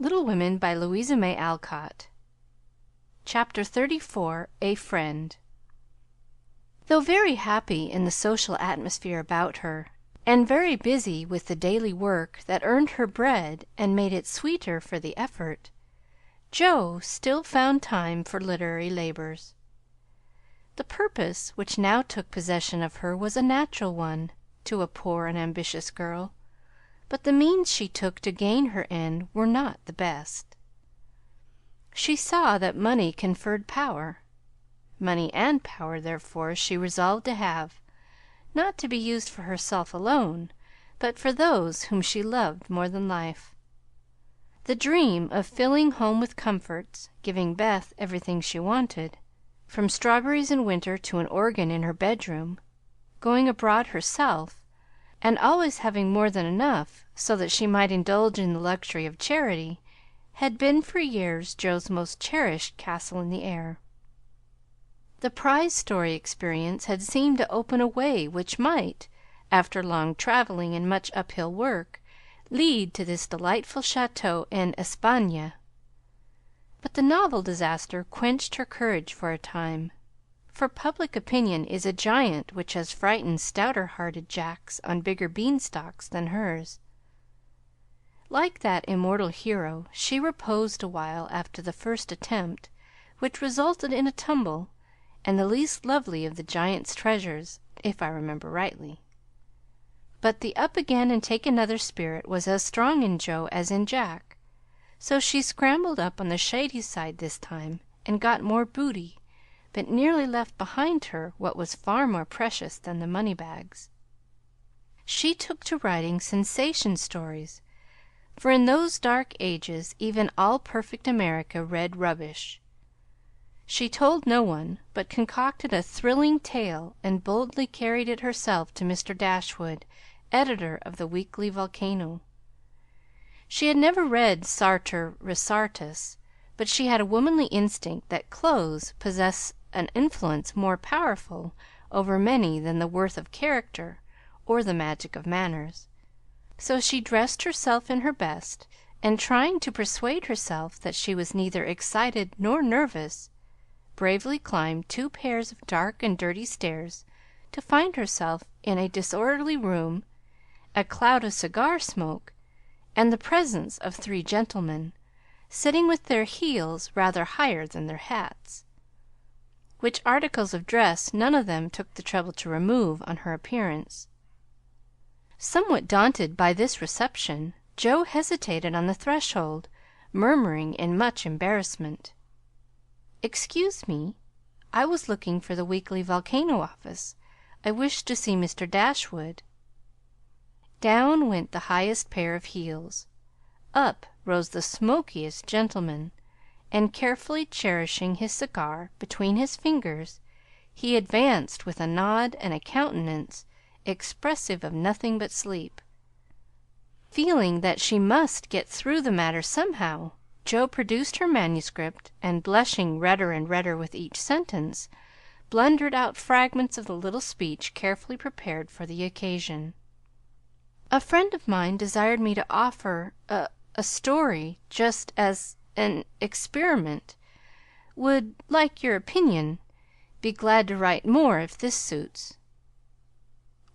Little Women by Louisa May Alcott. Chapter 34. A Friend. Though very happy in the social atmosphere about her, and very busy with the daily work that earned her bread and made it sweeter for the effort, Jo still found time for literary labors. The purpose which now took possession of her was a natural one to a poor and ambitious girl, but the means she took to gain her end were not the best. She saw that money conferred power. Money and power, therefore, she resolved to have, not to be used for herself alone, but for those whom she loved more than life. The dream of filling home with comforts, giving Beth everything she wanted, from strawberries in winter to an organ in her bedroom, going abroad herself, and always having more than enough so that she might indulge in the luxury of charity, had been for years Jo's most cherished castle in the air. The prize story experience had seemed to open a way which might, after long traveling and much uphill work, lead to this delightful chateau in Espagne. But the novel disaster quenched her courage for a time, for public opinion is a giant which has frightened stouter-hearted Jacks on bigger beanstalks than hers. Like that immortal hero, she reposed a while after the first attempt, which resulted in a tumble, and the least lovely of the giant's treasures, if I remember rightly. But the up again and take another spirit was as strong in Jo as in Jack, so she scrambled up on the shady side this time, and got more booty, but nearly left behind her what was far more precious than the money bags. She took to writing sensation stories, for in those dark ages even all perfect America read rubbish. She told no one, but concocted a thrilling tale and boldly carried it herself to Mr. Dashwood, editor of the Weekly Volcano. She had never read Sartor Resartus, but she had a womanly instinct that clothes possess an influence more powerful over many than the worth of character or the magic of manners. So she dressed herself in her best, and trying to persuade herself that she was neither excited nor nervous, bravely climbed 2 pairs of dark and dirty stairs to find herself in a disorderly room, a cloud of cigar smoke, and the presence of 3 gentlemen, sitting with their heels rather higher than their hats, which articles of dress none of them took the trouble to remove on her appearance. Somewhat daunted by this reception, Jo hesitated on the threshold, murmuring in much embarrassment, "Excuse me, I was looking for the Weekly Volcano office. I wished to see Mr. Dashwood." Down went the highest pair of heels, up rose the smokiest gentleman, and carefully cherishing his cigar between his fingers, he advanced with a nod and a countenance expressive of nothing but sleep. Feeling that she must get through the matter somehow, Jo produced her manuscript, and blushing redder and redder with each sentence, blundered out fragments of the little speech carefully prepared for the occasion. "A friend of mine desired me to offer a story just as an experiment. Would like your opinion. Be glad to write more if this suits."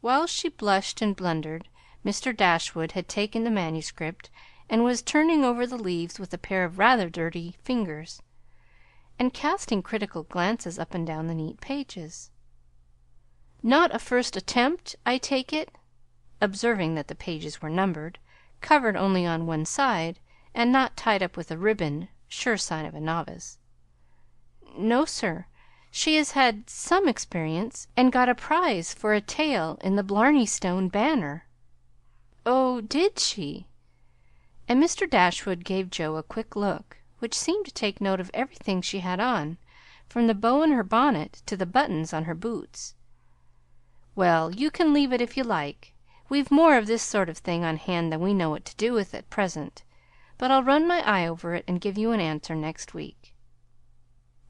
While she blushed and blundered, Mr. Dashwood had taken the manuscript and was turning over the leaves with a pair of rather dirty fingers, and casting critical glances up and down the neat pages. "Not a first attempt, I take it?" observing that the pages were numbered, covered only on one side, and not tied up with a ribbon, sure sign of a novice. "No, sir. She has had some experience, and got a prize for a tale in the Blarney Stone Banner." "Oh, did she?" And Mr. Dashwood gave Jo a quick look, which seemed to take note of everything she had on, from the bow in her bonnet to the buttons on her boots. "Well, you can leave it if you like. We've more of this sort of thing on hand than we know what to do with at present, but I'll run my eye over it and give you an answer next week."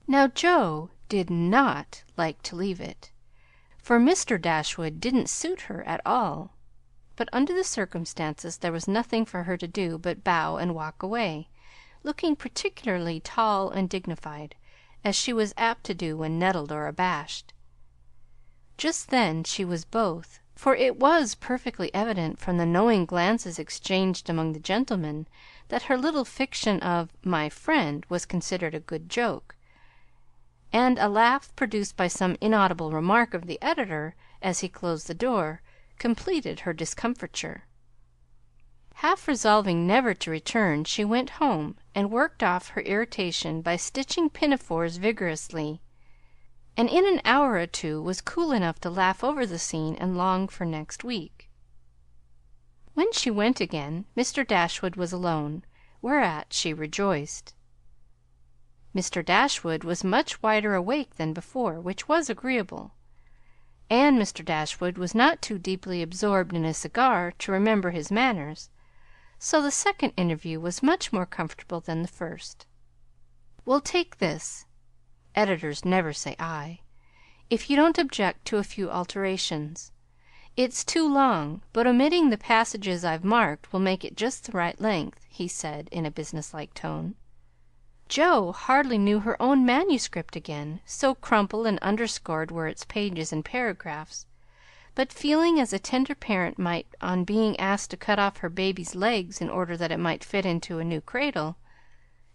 Now Jo did not like to leave it, for Mr. Dashwood didn't suit her at all, but under the circumstances there was nothing for her to do but bow and walk away, looking particularly tall and dignified, as she was apt to do when nettled or abashed. Just then she was both, for it was perfectly evident from the knowing glances exchanged among the gentlemen that her little fiction of "my friend" was considered a good joke, and a laugh produced by some inaudible remark of the editor as he closed the door completed her discomfiture. Half resolving never to return, she went home and worked off her irritation by stitching pinafores vigorously, and in an hour or two was cool enough to laugh over the scene and long for next week. When she went again, Mr. Dashwood was alone, whereat she rejoiced. Mr. Dashwood was much wider awake than before, which was agreeable, and Mr. Dashwood was not too deeply absorbed in his cigar to remember his manners, so the second interview was much more comfortable than the first. "We'll take this editors never say I if you don't object to a few alterations. It's too long, but omitting the passages I've marked will make it just the right length," he said in a businesslike tone. Jo hardly knew her own manuscript again, so crumpled and underscored were its pages and paragraphs, but feeling as a tender parent might on being asked to cut off her baby's legs in order that it might fit into a new cradle,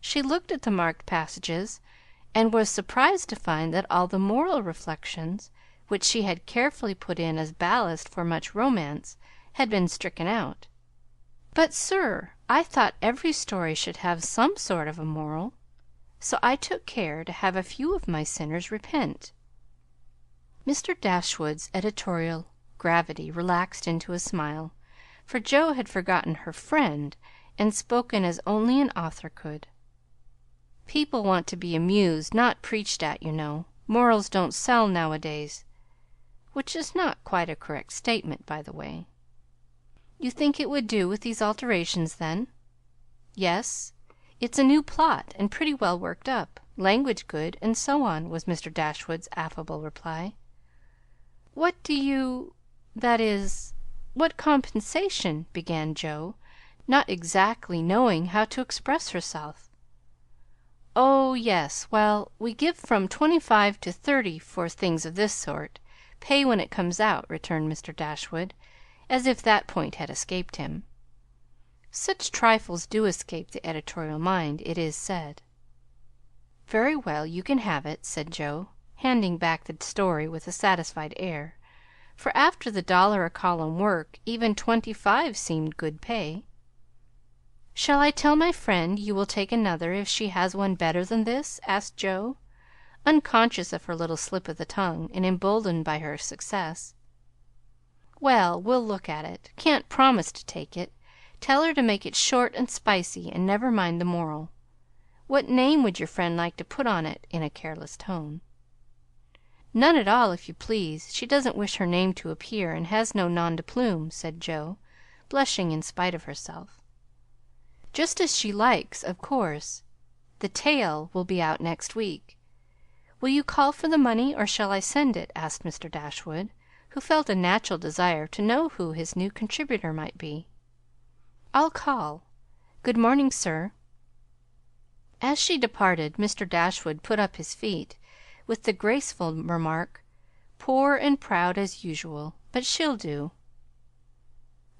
she looked at the marked passages and was surprised to find that all the moral reflections, which she had carefully put in as ballast for much romance, had been stricken out. "But, sir, I thought every story should have some sort of a moral, so I took care to have a few of my sinners repent." Mr. Dashwood's editorial gravity relaxed into a smile, for Jo had forgotten her "friend" and spoken as only an author could. "People want to be amused, not preached at, you know. Morals don't sell nowadays," which is not quite a correct statement, by the way. "You think it would do with these alterations, then?" "Yes. It's a new plot, and pretty well worked up, language good, and so on," was Mr. Dashwood's affable reply. "What do you that is, what compensation?" began Jo, not exactly knowing how to express herself. "Oh, yes. Well, we give from 25 to 30 for things of this sort, pay when it comes out," returned Mr. Dashwood, as if that point had escaped him. Such trifles do escape the editorial mind, it is said. "Very well, you can have it," said Jo, handing back the story with a satisfied air, for after the $1 a column work even 25 seemed good pay. "Shall I tell my friend you will take another if she has one better than this?" asked Jo, unconscious of her little slip of the tongue, and emboldened by her success. "Well, we'll look at it. Can't promise to take it. Tell her to make it short and spicy, and never mind the moral. What name would your friend like to put on it?" in a careless tone. "None at all, if you please. She doesn't wish her name to appear, and has no nom de plume," said Jo, blushing in spite of herself. "Just as she likes, of course. The tale will be out next week. Will you call for the money, or shall I send it?" asked Mr. Dashwood, who felt a natural desire to know who his new contributor might be. "I'll call. Good morning, sir." As she departed, Mr. Dashwood put up his feet, with the graceful remark, "Poor and proud as usual, but she'll do."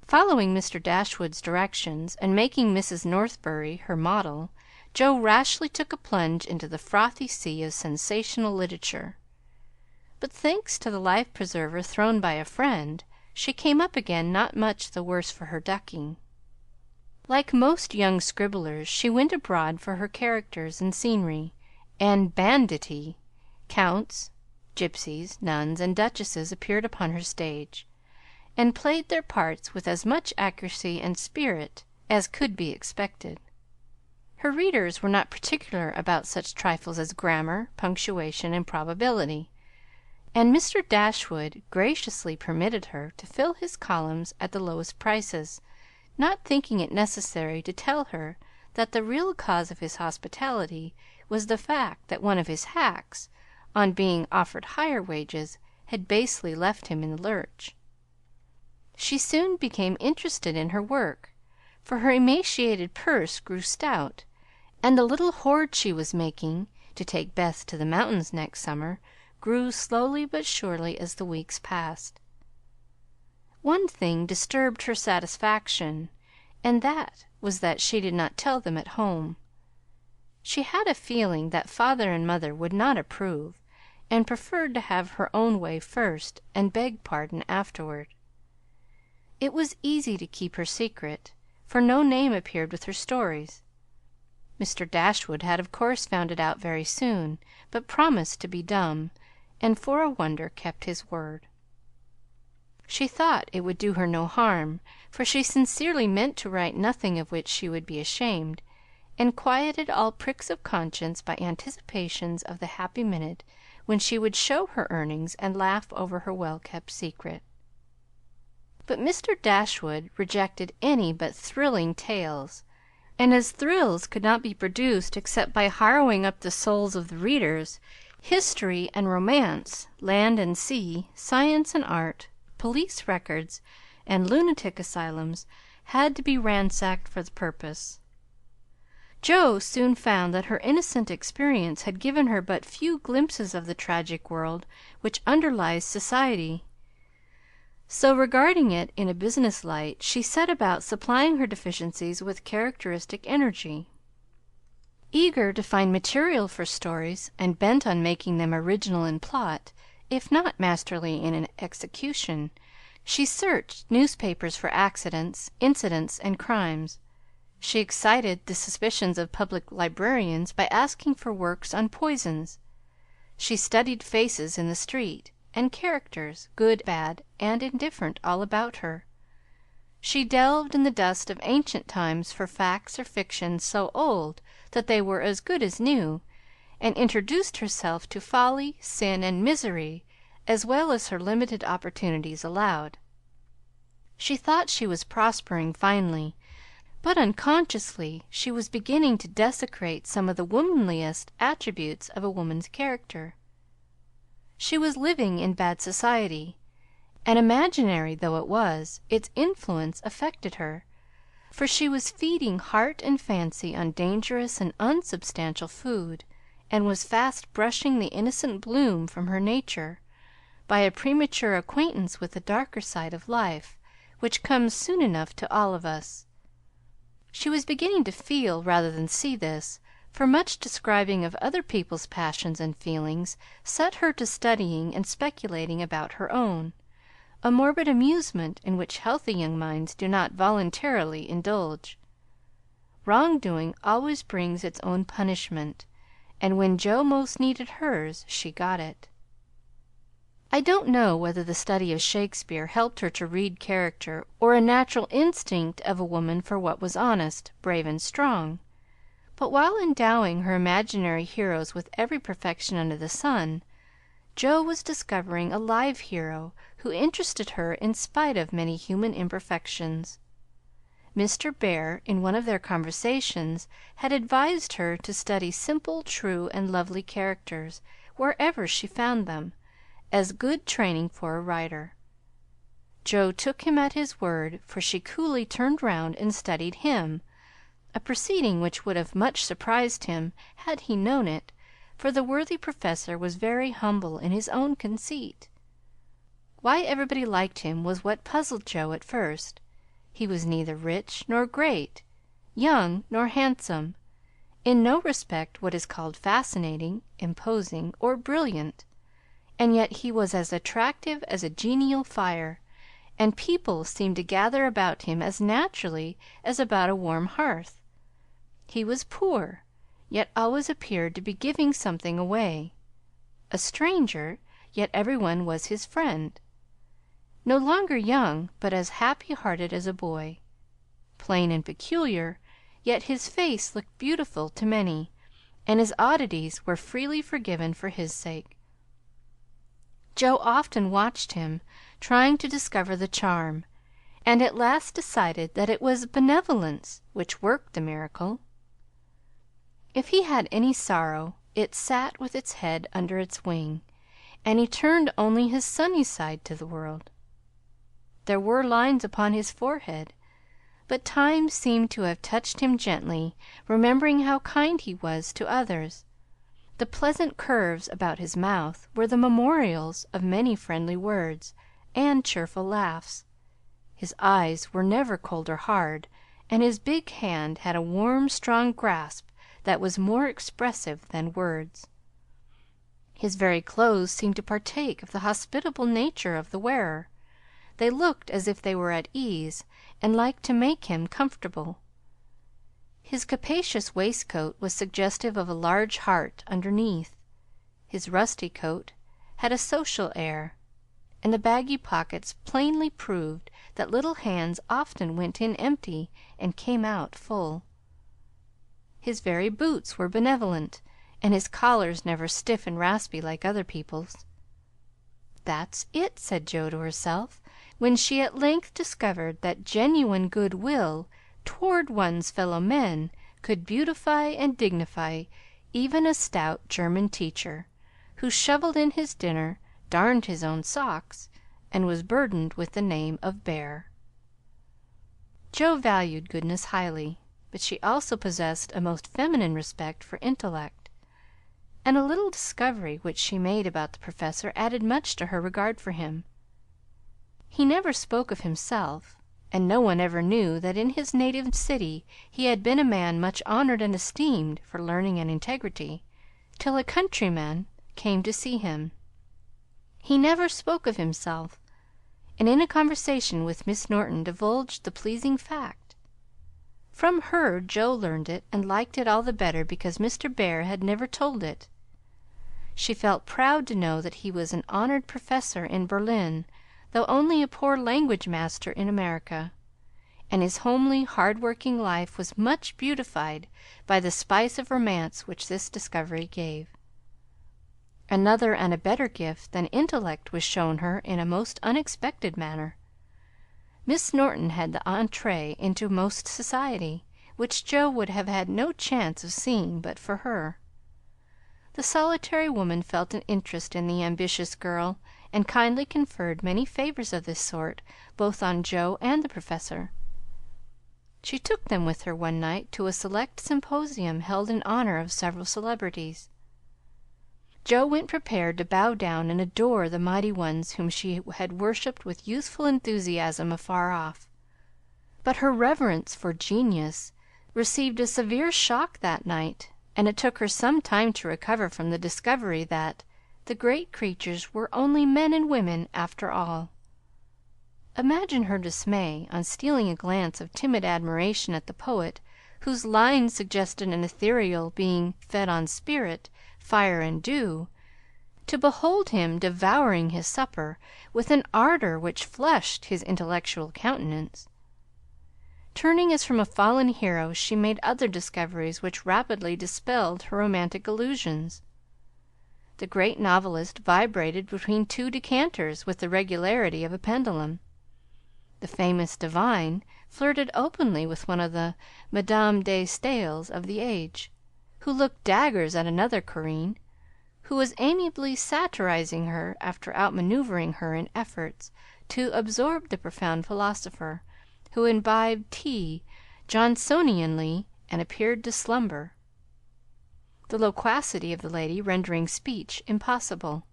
Following Mr. Dashwood's directions, and making Mrs. Northberry her model, Jo rashly took a plunge into the frothy sea of sensational literature. But thanks to the life preserver thrown by a friend, she came up again not much the worse for her ducking. Like most young scribblers, she went abroad for her characters and scenery, and banditti, counts, gypsies, nuns, and duchesses appeared upon her stage, and played their parts with as much accuracy and spirit as could be expected. Her readers were not particular about such trifles as grammar, punctuation, and probability, and Mr. Dashwood graciously permitted her to fill his columns at the lowest prices, not thinking it necessary to tell her that the real cause of his hospitality was the fact that one of his hacks, on being offered higher wages, had basely left him in the lurch. She soon became interested in her work, for her emaciated purse grew stout, and the little hoard she was making to take Beth to the mountains next summer grew slowly but surely as the weeks passed. One thing disturbed her satisfaction, and that was that she did not tell them at home. She had a feeling that Father and Mother would not approve, and preferred to have her own way first and beg pardon afterward. It was easy to keep her secret, for no name appeared with her stories. Mr. Dashwood had of course found it out very soon, but promised to be dumb, and for a wonder kept his word. She thought it would do her no harm, for she sincerely meant to write nothing of which she would be ashamed, and quieted all pricks of conscience by anticipations of the happy minute when she would show her earnings and laugh over her well-kept secret. But Mr. Dashwood rejected any but thrilling tales, and as thrills could not be produced except by harrowing up the souls of the readers, history and romance, land and sea, science and art, police records, and lunatic asylums had to be ransacked for the purpose. Jo soon found that her innocent experience had given her but few glimpses of the tragic world which underlies society. So, regarding it in a business light, she set about supplying her deficiencies with characteristic energy. Eager to find material for stories, and bent on making them original in plot, if not masterly in execution, she searched newspapers for accidents, incidents, and crimes. She excited the suspicions of public librarians by asking for works on poisons. She studied faces in the street, and characters, good, bad, and indifferent, all about her. She delved in the dust of ancient times for facts or fictions so old that they were as good as new, and introduced herself to folly, sin, and misery as well as her limited opportunities allowed. She thought she was prospering finely, but unconsciously she was beginning to desecrate some of the womanliest attributes of a woman's character. She was living in bad society, and imaginary though it was, its influence affected her, for she was feeding heart and fancy on dangerous and unsubstantial food, and was fast brushing the innocent bloom from her nature by a premature acquaintance with the darker side of life, which comes soon enough to all of us. She was beginning to feel rather than see this, for much describing of other people's passions and feelings set her to studying and speculating about her own, a morbid amusement in which healthy young minds do not voluntarily indulge. Wrong-doing always brings its own punishment, and when Jo most needed hers, she got it. I don't know whether the study of Shakespeare helped her to read character, or a natural instinct of a woman for what was honest, brave, and strong; but while endowing her imaginary heroes with every perfection under the sun, Jo was discovering a live hero who interested her in spite of many human imperfections. Mr. Bear, in one of their conversations, had advised her to study simple, true, and lovely characters, wherever she found them, as good training for a writer. Jo took him at his word, for she coolly turned round and studied him, a proceeding which would have much surprised him had he known it, for the worthy professor was very humble in his own conceit. Why everybody liked him was what puzzled Jo at first. He was neither rich nor great, young nor handsome, in no respect what is called fascinating, imposing, or brilliant, and yet he was as attractive as a genial fire, and people seemed to gather about him as naturally as about a warm hearth. He was poor, yet always appeared to be giving something away; a stranger, yet every one was his friend; no longer young, but as happy-hearted as a boy; plain and peculiar, yet his face looked beautiful to many, and his oddities were freely forgiven for his sake. Jo often watched him, trying to discover the charm, and at last decided that it was benevolence which worked the miracle. If he had any sorrow, it sat with its head under its wing, and he turned only his sunny side to the world. There were lines upon his forehead, but time seemed to have touched him gently, remembering how kind he was to others. The pleasant curves about his mouth were the memorials of many friendly words and cheerful laughs. His eyes were never cold or hard, and his big hand had a warm, strong grasp that was more expressive than words. His very clothes seemed to partake of the hospitable nature of the wearer. They looked as if they were at ease, and liked to make him comfortable. His capacious waistcoat was suggestive of a large heart underneath. His rusty coat had a social air, and the baggy pockets plainly proved that little hands often went in empty and came out full. His very boots were benevolent, and his collars never stiff and raspy like other people's. "That's it," said Jo to herself, when she at length discovered that genuine good will toward one's fellow men could beautify and dignify even a stout German teacher, who shovelled in his dinner, darned his own socks, and was burdened with the name of Bear. Jo valued goodness highly, but she also possessed a most feminine respect for intellect, and a little discovery which she made about the Professor added much to her regard for him. He never spoke of himself, and no one ever knew that in his native city he had been a man much honored and esteemed for learning and integrity, till a countryman came to see him. He never spoke of himself, and in a conversation with Miss Norton divulged the pleasing fact. From her Jo learned it, and liked it all the better because Mr. Bear had never told it. She felt proud to know that he was an honored professor in Berlin, though only a poor language master in America, and his homely, hard-working life was much beautified by the spice of romance which this discovery gave. Another and a better gift than intellect was shown her in a most unexpected manner. Miss Norton had the entrée into most society, which Jo would have had no chance of seeing but for her. The solitary woman felt an interest in the ambitious girl, and kindly conferred many favors of this sort both on Jo and the Professor. She took them with her one night to a select symposium held in honor of several celebrities. Jo went prepared to bow down and adore the mighty ones whom she had worshipped with youthful enthusiasm afar off, but her reverence for genius received a severe shock that night, and it took her some time to recover from the discovery that the great creatures were only men and women after all. Imagine her dismay on stealing a glance of timid admiration at the poet, whose lines suggested an ethereal being fed on spirit, fire, and dew, to behold him devouring his supper with an ardor which flushed his intellectual countenance. Turning as from a fallen hero, she made other discoveries which rapidly dispelled her romantic illusions. The great novelist vibrated between two decanters with the regularity of a pendulum. The famous divine flirted openly with one of the Madame de Staëls of the age, who looked daggers at another Corinne, who was amiably satirizing her after outmanoeuvring her in efforts to absorb the profound philosopher, who imbibed tea Johnsonianly and appeared to slumber, the loquacity of the lady rendering speech impossible.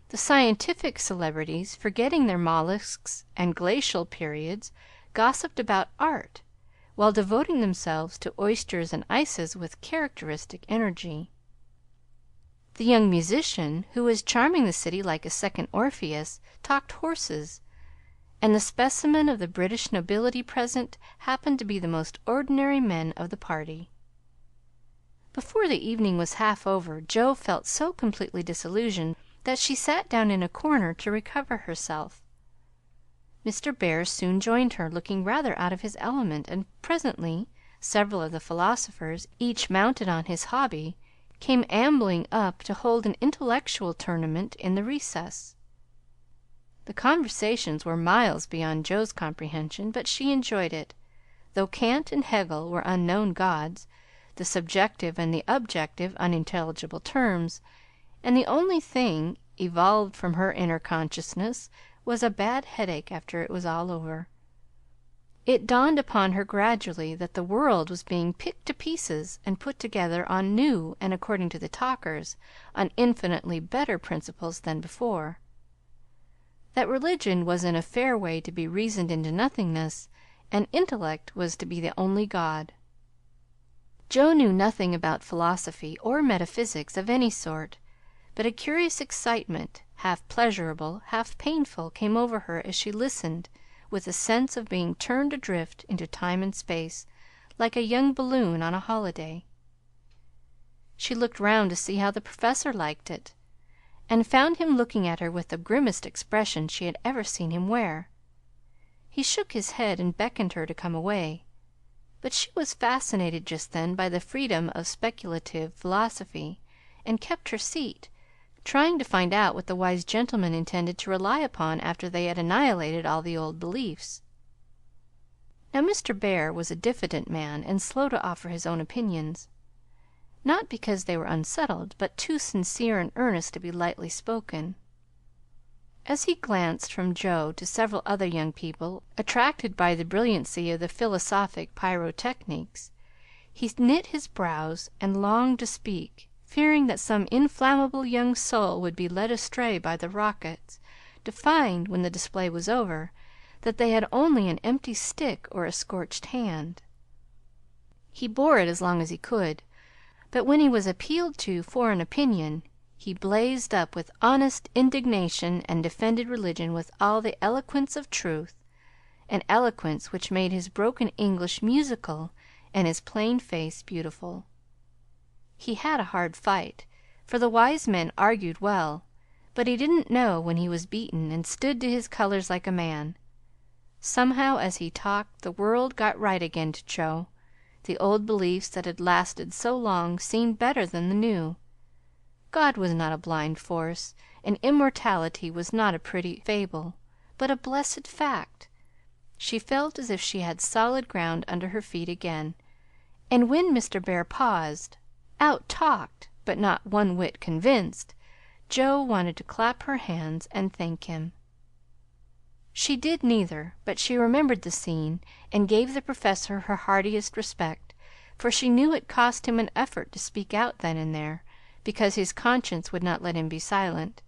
The scientific celebrities, forgetting their mollusks and glacial periods, gossiped about art, while devoting themselves to oysters and ices with characteristic energy. The young musician, who was charming the city like a second Orpheus, talked horses, and the specimen of the British nobility present happened to be the most ordinary men of the party. Before the evening was half over, Jo felt so completely disillusioned that she sat down in a corner to recover herself. Mr. Bear soon joined her, looking rather out of his element, and presently several of the philosophers, each mounted on his hobby, came ambling up to hold an intellectual tournament in the recess. The conversations were miles beyond Jo's comprehension, but she enjoyed it, though Kant and Hegel were unknown gods, the subjective and the objective unintelligible terms, and the only thing evolved from her inner consciousness was a bad headache after it was all over. It dawned upon her gradually that the world was being picked to pieces and put together on new and, according to the talkers, on infinitely better principles than before; that religion was in a fair way to be reasoned into nothingness, and intellect was to be the only God. Joe knew nothing about philosophy or metaphysics of any sort, but a curious excitement, half pleasurable, half painful, came over her as she listened, with a sense of being turned adrift into time and space, like a young balloon on a holiday. She looked round to see how the Professor liked it, and found him looking at her with the grimmest expression she had ever seen him wear. He shook his head and beckoned her to come away, but she was fascinated just then by the freedom of speculative philosophy, and kept her seat, trying to find out what the wise gentleman intended to rely upon after they had annihilated all the old beliefs. Now Mr. Bear was a diffident man, and slow to offer his own opinions, not because they were unsettled, but too sincere and earnest to be lightly spoken. As he glanced from Joe to several other young people attracted by the brilliancy of the philosophic pyrotechnics, he knit his brows and longed to speak, fearing that some inflammable young soul would be led astray by the rockets, to find, when the display was over, that they had only an empty stick or a scorched hand. He bore it as long as he could, but when he was appealed to for an opinion, he blazed up with honest indignation and defended religion with all the eloquence of truth, an eloquence which made his broken English musical and his plain face beautiful. He had a hard fight, for the wise men argued well, but he didn't know when he was beaten, and stood to his colors like a man. Somehow, as he talked, the world got right again to Joe. The old beliefs that had lasted so long seemed better than the new. God was not a blind force, and immortality was not a pretty fable, but a blessed fact. She felt as if she had solid ground under her feet again, and when Mr. Bear paused, out-talked, but not one whit convinced, Joe wanted to clap her hands and thank him. She did neither, but she remembered the scene, and gave the Professor her heartiest respect, for she knew it cost him an effort to speak out then and there, because his conscience would not let him be silent.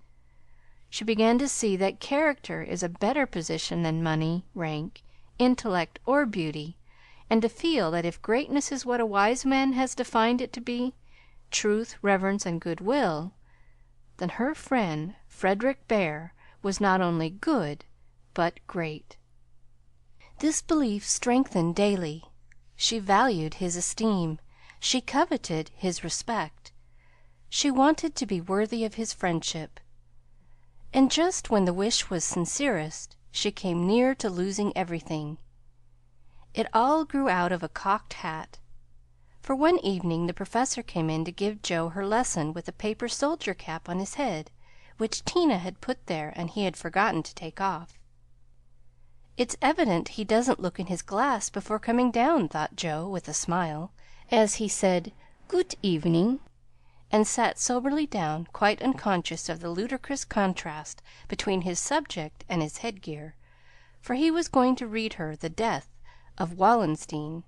She began to see that character is a better position than money, rank, intellect, or beauty, and to feel that if greatness is what a wise man has defined it to be, truth, reverence, and good-will, then her friend Frederick Bear was not only good, but great. This belief strengthened daily. She valued his esteem. She coveted his respect. She wanted to be worthy of his friendship. And just when the wish was sincerest, she came near to losing everything. It all grew out of a cocked hat. For one evening the Professor came in to give Joe her lesson with a paper soldier cap on his head, which Tina had put there and he had forgotten to take off. "It's evident he doesn't look in his glass before coming down," thought Joe, with a smile, as he said "Goot evening," and sat soberly down, quite unconscious of the ludicrous contrast between his subject and his headgear, for he was going to read her the death of Wallenstein.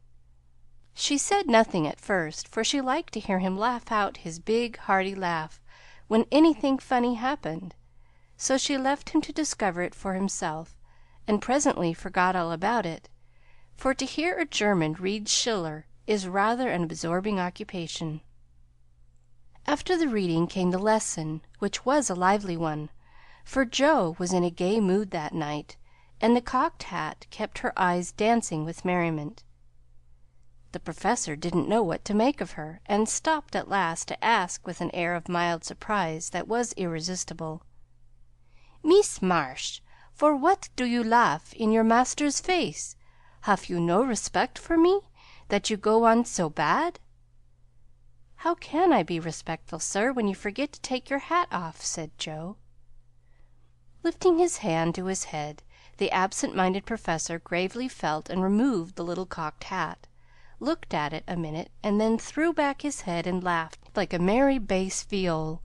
She said nothing at first, for she liked to hear him laugh out his big, hearty laugh when anything funny happened, so she left him to discover it for himself, and presently forgot all about it, for to hear a German read Schiller is rather an absorbing occupation. After the reading came the lesson, which was a lively one, for Joe was in a gay mood that night, and the cocked hat kept her eyes dancing with merriment. The Professor didn't know what to make of her, and stopped at last to ask with an air of mild surprise that was irresistible, "Mees Marsh, for what do you laugh in your master's face? Haf you no respect for me, that you go on so bad?" "How can I be respectful, sir, when you forget to take your hat off?" said Joe. Lifting his hand to his head, the absent-minded Professor gravely felt and removed the little cocked hat, looked at it a minute, and then threw back his head and laughed like a merry bass viol.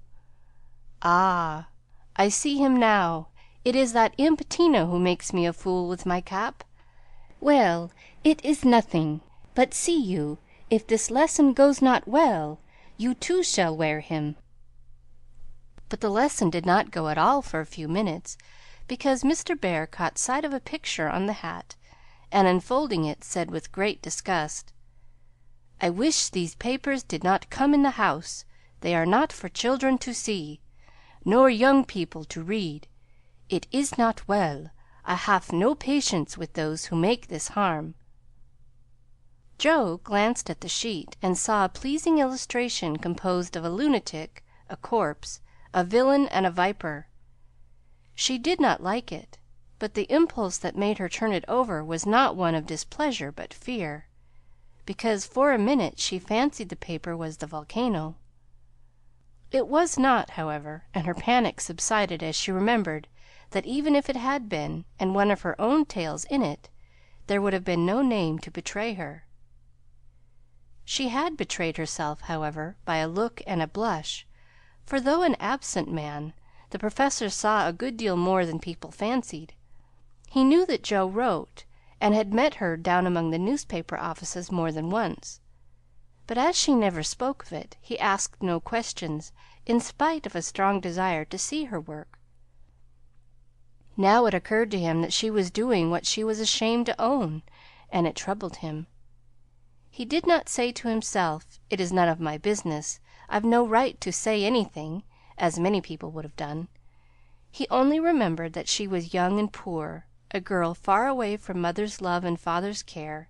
"Ah, I see him now. It is that imp Tina who makes me a fool with my cap. Well, it is nothing. But see you, if this lesson goes not well, you too shall wear him." But the lesson did not go at all for a few minutes, because Mr. Bear caught sight of a picture on the hat, and unfolding it, said with great disgust, "I wish these papers did not come in the house. They are not for children to see, nor young people to read. It is not well. I have no patience with those who make this harm." Joe glanced at the sheet and saw a pleasing illustration composed of a lunatic, a corpse, a villain, and a viper. She did not like it, but the impulse that made her turn it over was not one of displeasure but fear, because for a minute she fancied the paper was the volcano. It was not, however, and her panic subsided as she remembered that even if it had been, and one of her own tales in it, there would have been no name to betray her. She had betrayed herself, however, by a look and a blush, for though an absent man, the Professor saw a good deal more than people fancied. He knew that Jo wrote, and had met her down among the newspaper offices more than once; but as she never spoke of it, he asked no questions, in spite of a strong desire to see her work. Now it occurred to him that she was doing what she was ashamed to own, and it troubled him. He did not say to himself, "It is none of my business. I've no right to say anything," as many people would have done. He only remembered that she was young and poor, a girl far away from mother's love and father's care,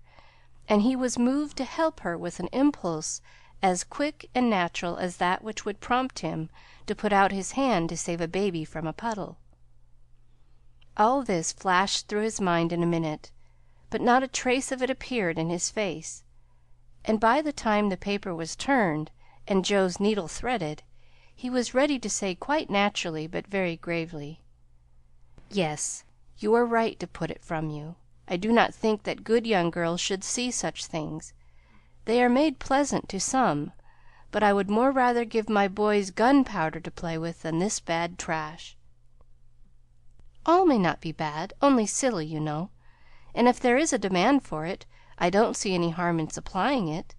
and he was moved to help her with an impulse as quick and natural as that which would prompt him to put out his hand to save a baby from a puddle. All this flashed through his mind in a minute, but not a trace of it appeared in his face, and by the time the paper was turned and Joe's needle threaded, he was ready to say quite naturally but very gravely, "Yes, you are right to put it from you. I do not think that good young girls should see such things. They are made pleasant to some, but I would more rather give my boys gunpowder to play with than this bad trash." "All may not be bad, only silly, you know, and if there is a demand for it, I don't see any harm in supplying it.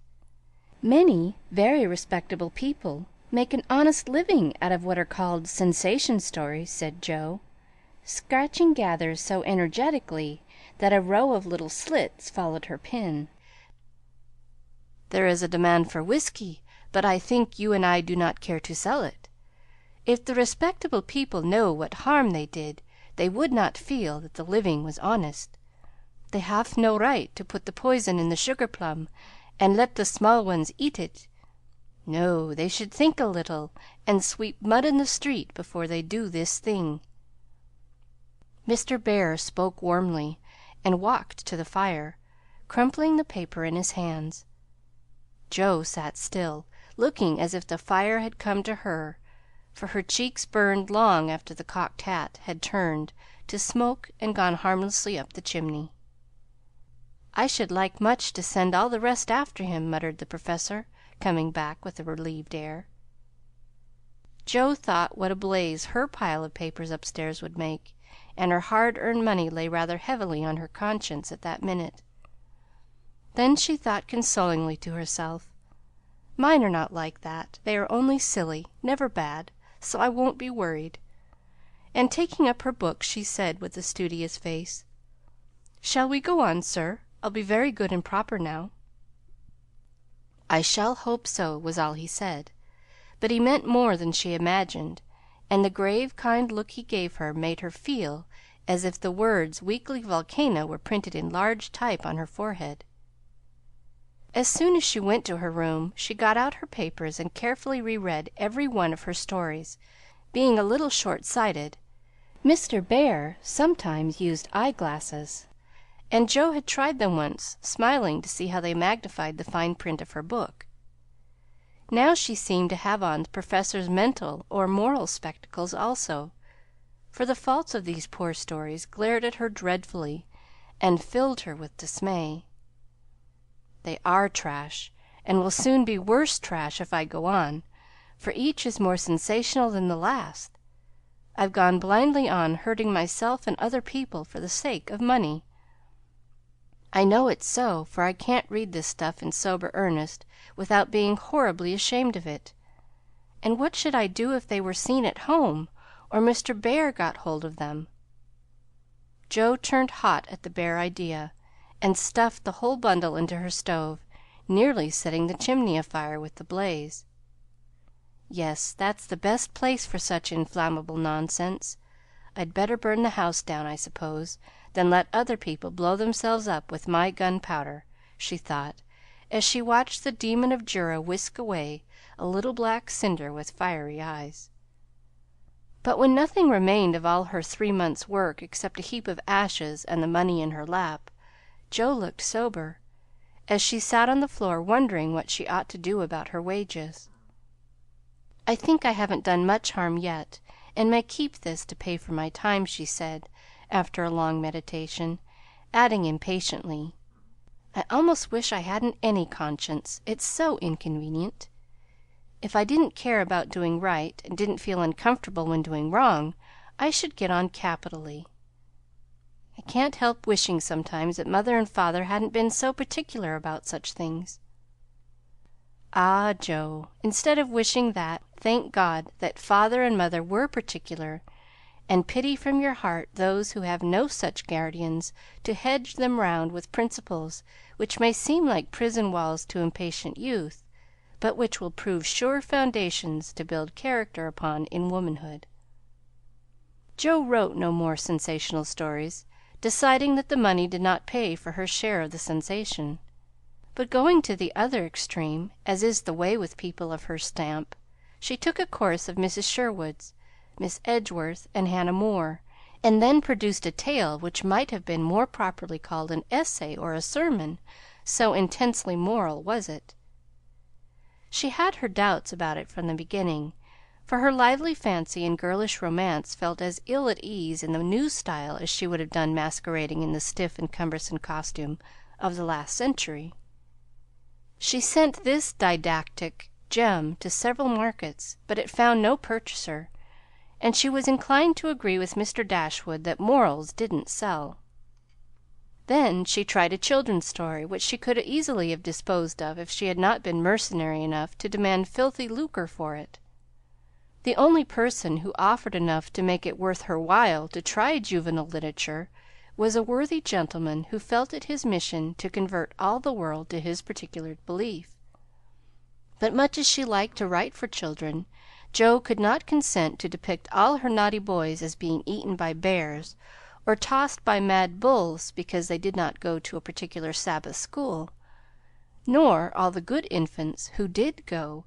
Many very respectable people make an honest living out of what are called sensation stories," said Joe, scratching gathers so energetically that a row of little slits followed her pen. "There is a demand for whiskey, but I think you and I do not care to sell it. If the respectable people know what harm they did, they would not feel that the living was honest. They have no right to put the poison in the sugar plum and let the small ones eat it. No, they should think a little, and sweep mud in the street before they do this thing." Mr. Bear spoke warmly, and walked to the fire, crumpling the paper in his hands. Joe sat still, looking as if the fire had come to her, for her cheeks burned long after the cocked hat had turned to smoke and gone harmlessly up the chimney. "I should like much to send all the rest after him," muttered the Professor, coming back with a relieved air. Joe thought what a blaze her pile of papers upstairs would make, and her hard-earned money lay rather heavily on her conscience at that minute. Then she thought consolingly to herself, "Mine are not like that. They are only silly, never bad, so I won't be worried." And taking up her book, she said with a studious face, "Shall we go on, sir? I'll be very good and proper now." "I shall hope so," was all he said, but he meant more than she imagined, and the grave, kind look he gave her made her feel as if the words "weekly volcano" were printed in large type on her forehead. As soon as she went to her room, she got out her papers and carefully reread every one of her stories, being a little short-sighted. Mr. Bear sometimes used eye-glasses, and Joe had tried them once, smiling to see how they magnified the fine print of her book. Now she seemed to have on the Professor's mental or moral spectacles also, for the faults of these poor stories glared at her dreadfully and filled her with dismay. "They are trash, and will soon be worse trash if I go on, for each is more sensational than the last. I've gone blindly on, hurting myself and other people for the sake of money. I know it's so, for I can't read this stuff in sober earnest without being horribly ashamed of it. And what should I do if they were seen at home, or Mr. Bear got hold of them?" Joe turned hot at the bare idea, and stuffed the whole bundle into her stove, nearly setting the chimney afire with the blaze. "Yes, that's the best place for such inflammable nonsense. I'd better burn the house down, I suppose, than let other people blow themselves up with my gunpowder," she thought, as she watched the Demon of Jura whisk away, a little black cinder with fiery eyes. But when nothing remained of all her 3 months' work except a heap of ashes and the money in her lap, Joe looked sober, as she sat on the floor wondering what she ought to do about her wages. "I think I haven't done much harm yet, and may keep this to pay for my time," she said, after a long meditation, adding impatiently, "I almost wish I hadn't any conscience. It's so inconvenient. If I didn't care about doing right, and didn't feel uncomfortable when doing wrong, I should get on capitally. I can't help wishing sometimes that mother and father hadn't been so particular about such things." Ah, Joe, instead of wishing that, thank God that father and mother were particular, and pity from your heart those who have no such guardians to hedge them round with principles which may seem like prison walls to impatient youth, but which will prove sure foundations to build character upon in womanhood. Joe wrote no more sensational stories, deciding that the money did not pay for her share of the sensation. But going to the other extreme, as is the way with people of her stamp, she took a course of Mrs. Sherwood's, Miss Edgeworth, and Hannah More, and then produced a tale which might have been more properly called an essay or a sermon, so intensely moral was it. She had her doubts about it from the beginning, for her lively fancy and girlish romance felt as ill at ease in the new style as she would have done masquerading in the stiff and cumbersome costume of the last century. She sent this didactic gem to several markets, but it found no purchaser, and she was inclined to agree with Mr. Dashwood that morals didn't sell. Then she tried a children's story, which she could easily have disposed of if she had not been mercenary enough to demand filthy lucre for it. The only person who offered enough to make it worth her while to try juvenile literature was a worthy gentleman who felt it his mission to convert all the world to his particular belief. But much as she liked to write for children, Joe could not consent to depict all her naughty boys as being eaten by bears, or tossed by mad bulls because they did not go to a particular Sabbath school, nor all the good infants who did go,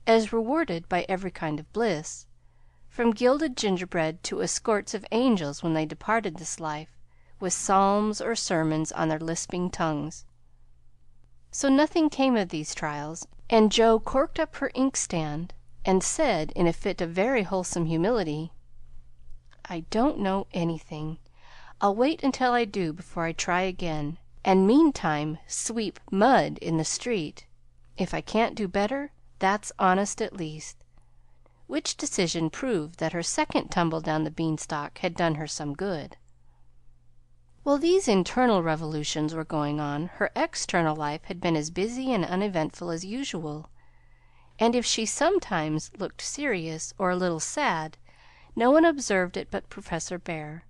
as rewarded by every kind of bliss, from gilded gingerbread to escorts of angels when they departed this life, with psalms or sermons on their lisping tongues. So nothing came of these trials, and Joe corked up her inkstand and said, in a fit of very wholesome humility, "I don't know anything. I'll wait until I do before I try again, and meantime sweep mud in the street. If I can't do better, that's honest at least." Which decision proved that her second tumble down the beanstalk had done her some good. While these internal revolutions were going on, her external life had been as busy and uneventful as usual, and if she sometimes looked serious or a little sad, no one observed it but Professor Bear.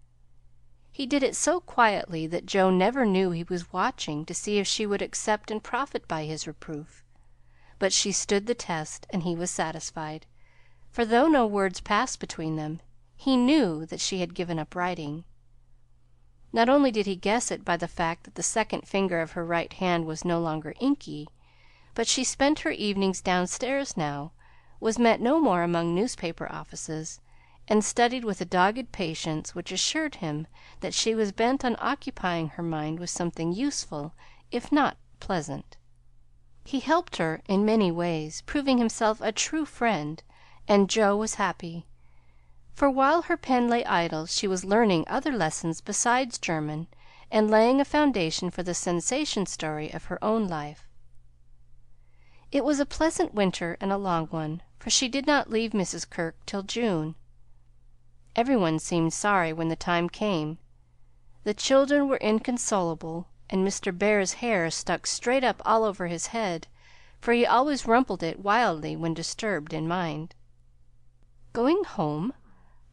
He did it so quietly that Joe never knew he was watching to see if she would accept and profit by his reproof; but she stood the test, and he was satisfied, for though no words passed between them, he knew that she had given up writing. Not only did he guess it by the fact that the second finger of her right hand was no longer inky, but she spent her evenings downstairs now, was met no more among newspaper offices, and studied with a dogged patience which assured him that she was bent on occupying her mind with something useful, if not pleasant. He helped her in many ways, proving himself a true friend, and Joe was happy, for while her pen lay idle she was learning other lessons besides German, and laying a foundation for the sensation story of her own life. It was a pleasant winter and a long one, for she did not leave Mrs. Kirk till June. Every one seemed sorry when the time came. The children were inconsolable, and Mr. Bear's hair stuck straight up all over his head, for he always rumpled it wildly when disturbed in mind. "Going home?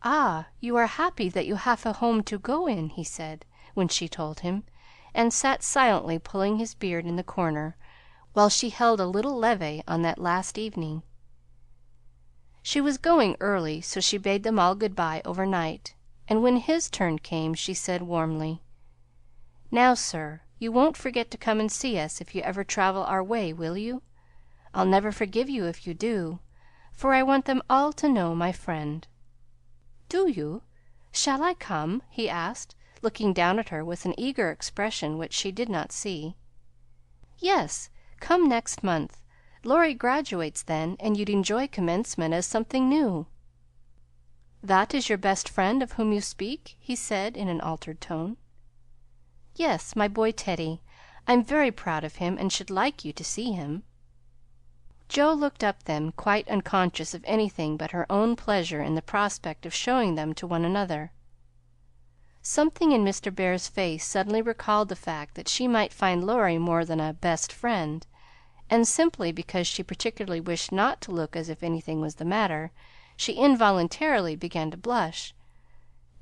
Ah, you are happy that you have a home to go in," he said, when she told him, and sat silently pulling his beard in the corner, while she held a little levee on that last evening. She was going early, so she bade them all good bye overnight, and when his turn came, she said warmly, "Now, sir, you won't forget to come and see us if you ever travel our way, will you? I'll never forgive you if you do, for I want them all to know my friend." "Do you? Shall I come?" he asked, looking down at her with an eager expression which she did not see. "Yes, come next month. Laurie graduates then, and you'd enjoy Commencement as something new." "That is your best friend of whom you speak?" he said in an altered tone. "Yes, my boy Teddy. I'm very proud of him, and should like you to see him." Joe looked up then, quite unconscious of anything but her own pleasure in the prospect of showing them to one another. Something in Mr. Bear's face suddenly recalled the fact that she might find Laurie more than a "best friend," and simply because she particularly wished not to look as if anything was the matter, she involuntarily began to blush,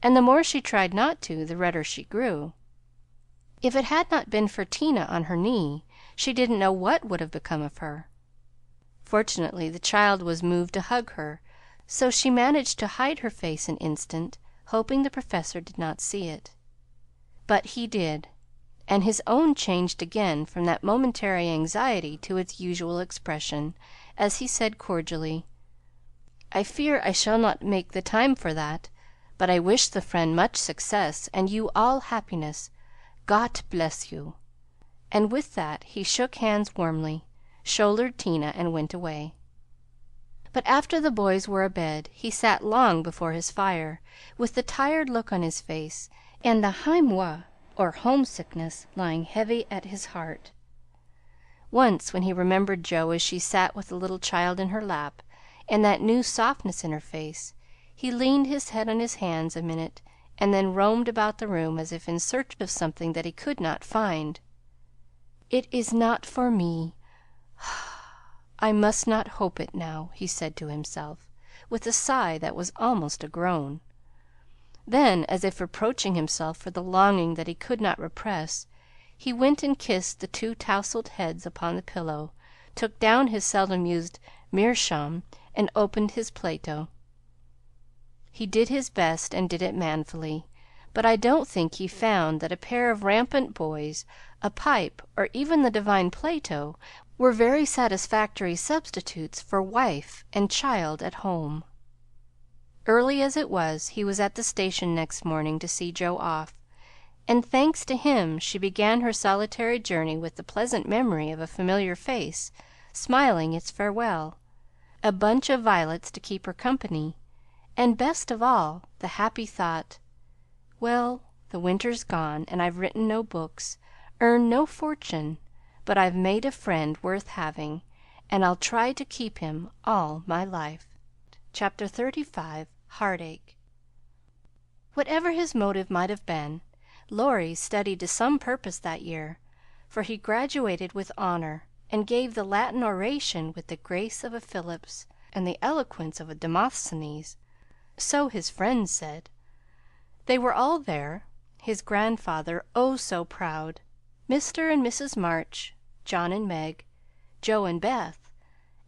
and the more she tried not to, the redder she grew. If it had not been for Tina on her knee, she didn't know what would have become of her. Fortunately the child was moved to hug her, so she managed to hide her face an instant, hoping the Professor did not see it. But he did, and his own changed again from that momentary anxiety to its usual expression, as he said cordially, "I fear I shall not make the time for that, but I wish the friend much success, and you all happiness. Gott bless you!" And with that he shook hands warmly, shouldered Tina, and went away. But after the boys were abed, he sat long before his fire, with the tired look on his face, and the heimweh, or homesickness, lying heavy at his heart. Once, when he remembered Joe as she sat with the little child in her lap, and that new softness in her face, he leaned his head on his hands a minute, and then roamed about the room as if in search of something that he could not find. "It is not for me. I must not hope it now," he said to himself, with a sigh that was almost a groan. Then, as if reproaching himself for the longing that he could not repress, he went and kissed the two tousled heads upon the pillow, took down his seldom used meerschaum, and opened his Plato. He did his best, and did it manfully, but I don't think he found that a pair of rampant boys, a pipe, or even the divine Plato were very satisfactory substitutes for wife and child at home. Early as it was, he was at the station next morning to see Joe off, and thanks to him she began her solitary journey with the pleasant memory of a familiar face smiling its farewell, a bunch of violets to keep her company, and, best of all, the happy thought, "Well, the winter's gone, and I've written no books, earned no fortune, but I've made a friend worth having, and I'll try to keep him all my life." Chapter 35. Heartache. Whatever his motive might have been, Laurie studied to some purpose that year, for he graduated with honor, and gave the Latin oration with the grace of a Phillips and the eloquence of a Demosthenes. So his friends said. They were all there, his grandfather, oh so proud, Mr. and Mrs. March, John and Meg, Joe and Beth,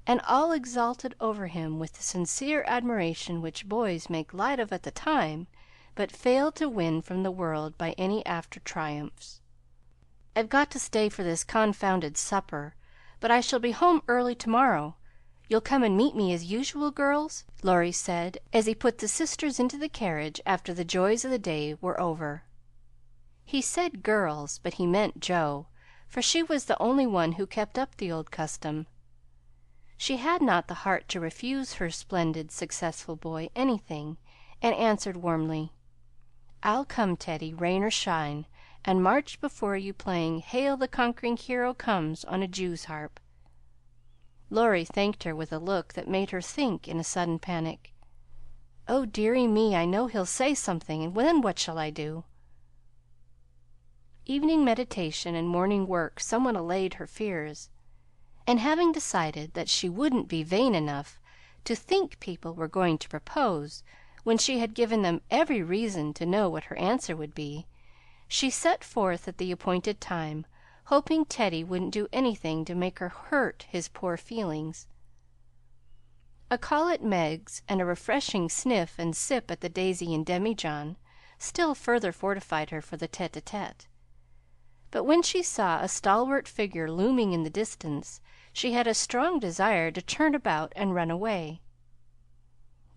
and all exalted over him with the sincere admiration which boys make light of at the time, but fail to win from the world by any after triumphs. "I've got to stay for this confounded supper, but I shall be home early to morrow. You'll come and meet me as usual, girls?" Laurie said, as he put the sisters into the carriage after the joys of the day were over. He said girls, but he meant Joe, for she was the only one who kept up the old custom. She had not the heart to refuse her splendid, successful boy anything, and answered warmly, "I'll come, Teddy, rain or shine, and march before you playing 'Hail, the Conquering Hero Comes' on a Jew's harp." Laurie thanked her with a look that made her think in a sudden panic, "Oh, dearie me, I know he'll say something, and then what shall I do?" evening meditation and morning work somewhat allayed her fears, and having decided that she wouldn't be vain enough to think people were going to propose when she had given them every reason to know what her answer would be, she set forth at the appointed time, hoping Teddy wouldn't do anything to make her hurt his poor feelings. A call at Meg's and a refreshing sniff and sip at the Daisy and Demijohn still further fortified her for the tête-à-tête. But when she saw a stalwart figure looming in the distance, she had a strong desire to turn about and run away.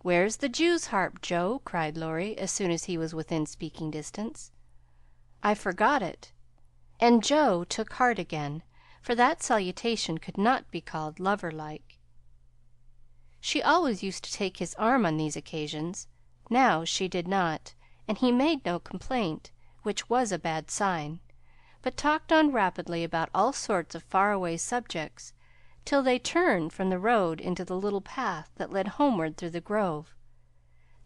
"Where's the Jew's harp, Joe?" cried Laurie, as soon as he was within speaking distance. "I forgot it." And Joe took heart again, for that salutation could not be called lover-like. She always used to take his arm on these occasions. Now she did not, and he made no complaint, which was a bad sign, but talked on rapidly about all sorts of far-away subjects, till they turned from the road into the little path that led homeward through the grove.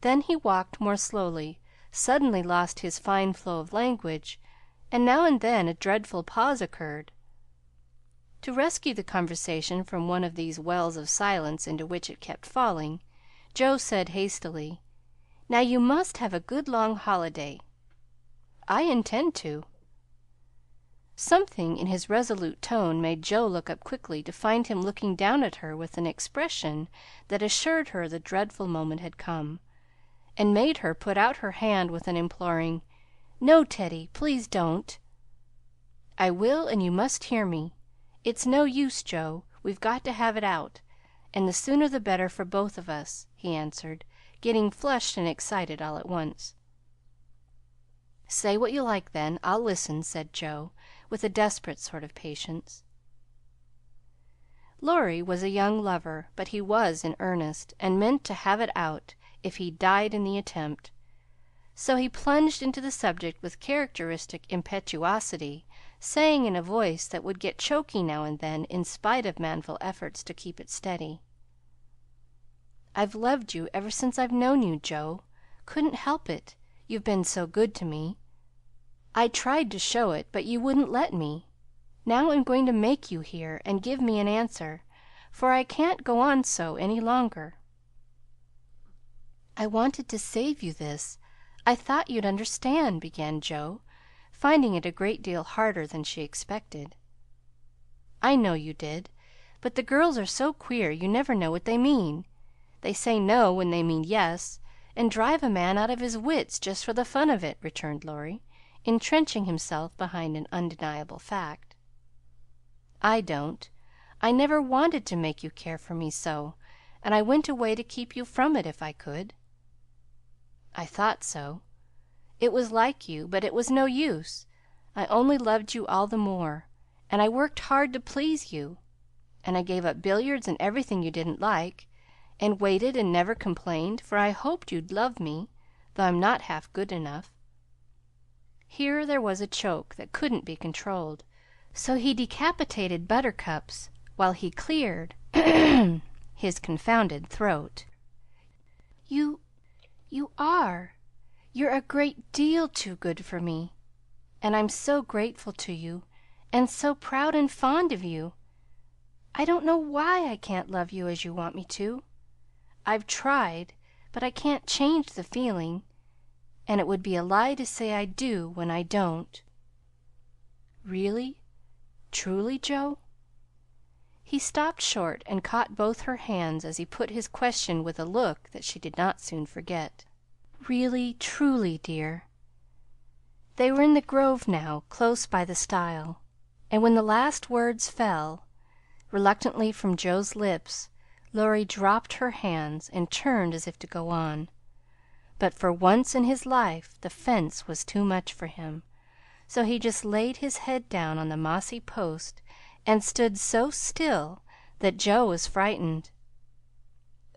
Then he walked more slowly, suddenly lost his fine flow of language, and now and then a dreadful pause occurred. To rescue the conversation from one of these wells of silence into which it kept falling, Joe said hastily, "Now you must have a good long holiday." "I intend to." Something in his resolute tone made Joe look up quickly to find him looking down at her with an expression that assured her the dreadful moment had come, and made her put out her hand with an imploring, "No, Teddy, please don't." "I will, and you must hear me. It's no use, Joe. We've got to have it out, and the sooner the better for both of us," he answered, getting flushed and excited all at once. "Say what you like, then. I'll listen," said Joe, with a desperate sort of patience. Laurie was a young lover, but he was in earnest, and meant to have it out, if he died in the attempt. So he plunged into the subject with characteristic impetuosity, saying in a voice that would get choky now and then in spite of manful efforts to keep it steady, "I've loved you ever since I've known you, Joe. Couldn't help it, you've been so good to me. I tried to show it, but you wouldn't let me. Now I'm going to make you hear and give me an answer, for I can't go on so any longer." "I wanted to save you this. I thought you'd understand," began Joe, finding it a great deal harder than she expected. "I know you did, but the girls are so queer you never know what they mean. They say no when they mean yes, and drive a man out of his wits just for the fun of it," returned Laurie, entrenching himself behind an undeniable fact. "I don't. I never wanted to make you care for me so, and I went away to keep you from it if I could." "I thought so. It was like you, but it was no use. I only loved you all the more, and I worked hard to please you, and I gave up billiards and everything you didn't like, and waited and never complained, for I hoped you'd love me, though I'm not half good enough." Here there was a choke that couldn't be controlled, so he decapitated Buttercups while he cleared his confounded throat. You are. You're a great deal too good for me, and I'm so grateful to you, and so proud and fond of you. I don't know why I can't love you as you want me to. I've tried, but I can't change the feeling, and it would be a lie to say I do when I don't." "Really, truly, Joe?" He stopped short and caught both her hands as he put his question with a look that she did not soon forget. "Really, truly, dear." They were in the grove now, close by the stile, and when the last words fell reluctantly from Joe's lips, Laurie dropped her hands and turned as if to go on. But for once in his life the fence was too much for him, so he just laid his head down on the mossy post and stood so still that Joe was frightened.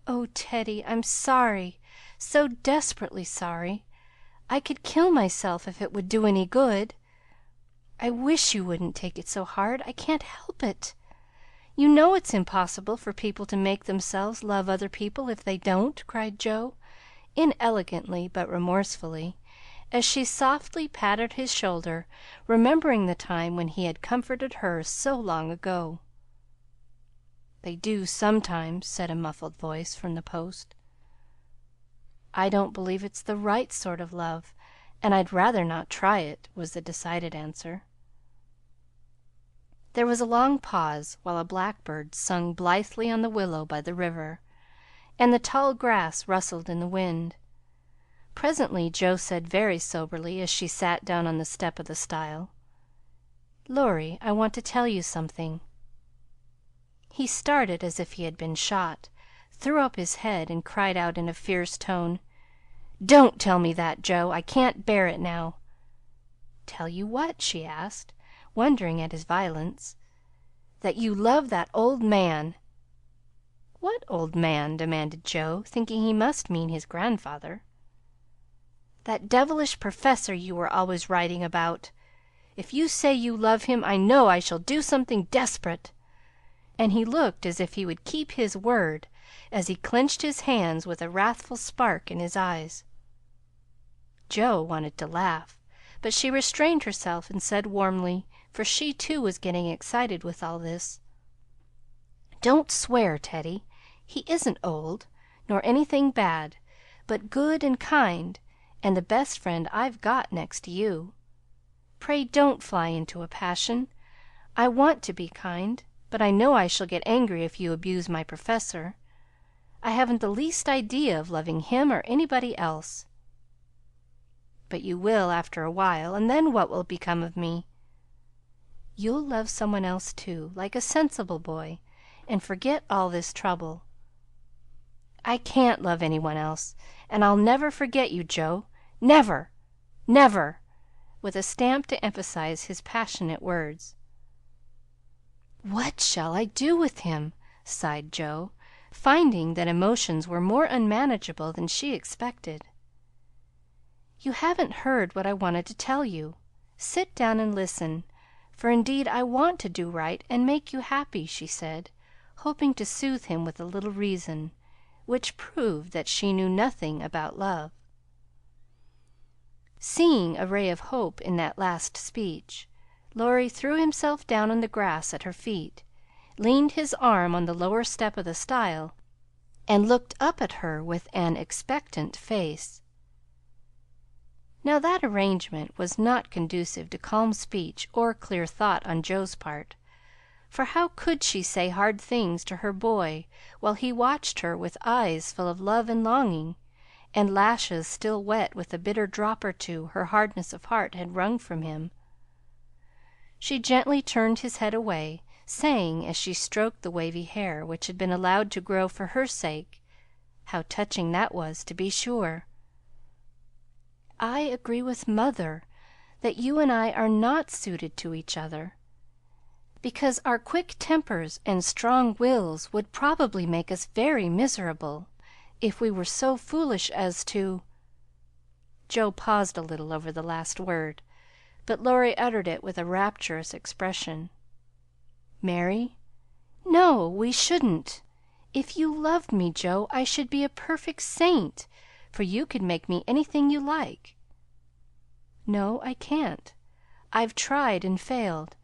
"Oh, Teddy, I'm sorry, so desperately sorry. I could kill myself if it would do any good. I wish you wouldn't take it so hard. I can't help it. You know it's impossible for people to make themselves love other people if they don't," cried Joe, inelegantly but remorsefully, as she softly patted his shoulder, remembering the time when he had comforted her so long ago. "They do sometimes," said a muffled voice from the post. "I don't believe it's the right sort of love, and I'd rather not try it," was the decided answer. There was a long pause, while a blackbird sung blithely on the willow by the river, and the tall grass rustled in the wind. Presently Joe said very soberly, as she sat down on the step of the stile, "Laurie, I want to tell you something." He started as if he had been shot, threw up his head, and cried out in a fierce tone, "Don't tell me that, Joe! I can't bear it now!" "Tell you what?" she asked, wondering at his violence. "That you love that old man." "What old man?" demanded Joe, thinking he must mean his grandfather. "That devilish professor you were always writing about. If you say you love him, I know I shall do something desperate!" And he looked as if he would keep his word, as he clenched his hands with a wrathful spark in his eyes. Joe wanted to laugh, but she restrained herself and said warmly, for she too was getting excited with all this, "Don't swear, Teddy. He isn't old, nor anything bad, but good and kind, and the best friend I've got next to you. Pray don't fly into a passion. I want to be kind, but I know I shall get angry if you abuse my professor. I haven't the least idea of loving him or anybody else." "But you will after a while, and then what will become of me?" "You'll love some one else too, like a sensible boy, and forget all this trouble." "I can't love any one else, and I'll never forget you, Joe, never, never!" with a stamp to emphasize his passionate words. "What shall I do with him?" sighed Joe, finding that emotions were more unmanageable than she expected. "You haven't heard what I wanted to tell you. Sit down and listen, for indeed I want to do right and make you happy," she said, hoping to soothe him with a little reason, which proved that she knew nothing about love. Seeing a ray of hope in that last speech, Laurie threw himself down on the grass at her feet, leaned his arm on the lower step of the stile, and looked up at her with an expectant face. Now that arrangement was not conducive to calm speech or clear thought on Joe's part, for how could she say hard things to her boy while he watched her with eyes full of love and longing, and lashes still wet with the bitter drop or two her hardness of heart had wrung from him? She gently turned his head away, saying, as she stroked the wavy hair which had been allowed to grow for her sake, how touching that was, to be sure, "I agree with mother that you and I are not suited to each other, because our quick tempers and strong wills would probably make us very miserable if we were so foolish as to—" Joe paused a little over the last word, but Laurie uttered it with a rapturous expression. "Marry? No, we shouldn't. If you loved me, Joe, I should be a perfect saint, for you could make me anything you like." "No, I can't. I've tried and failed,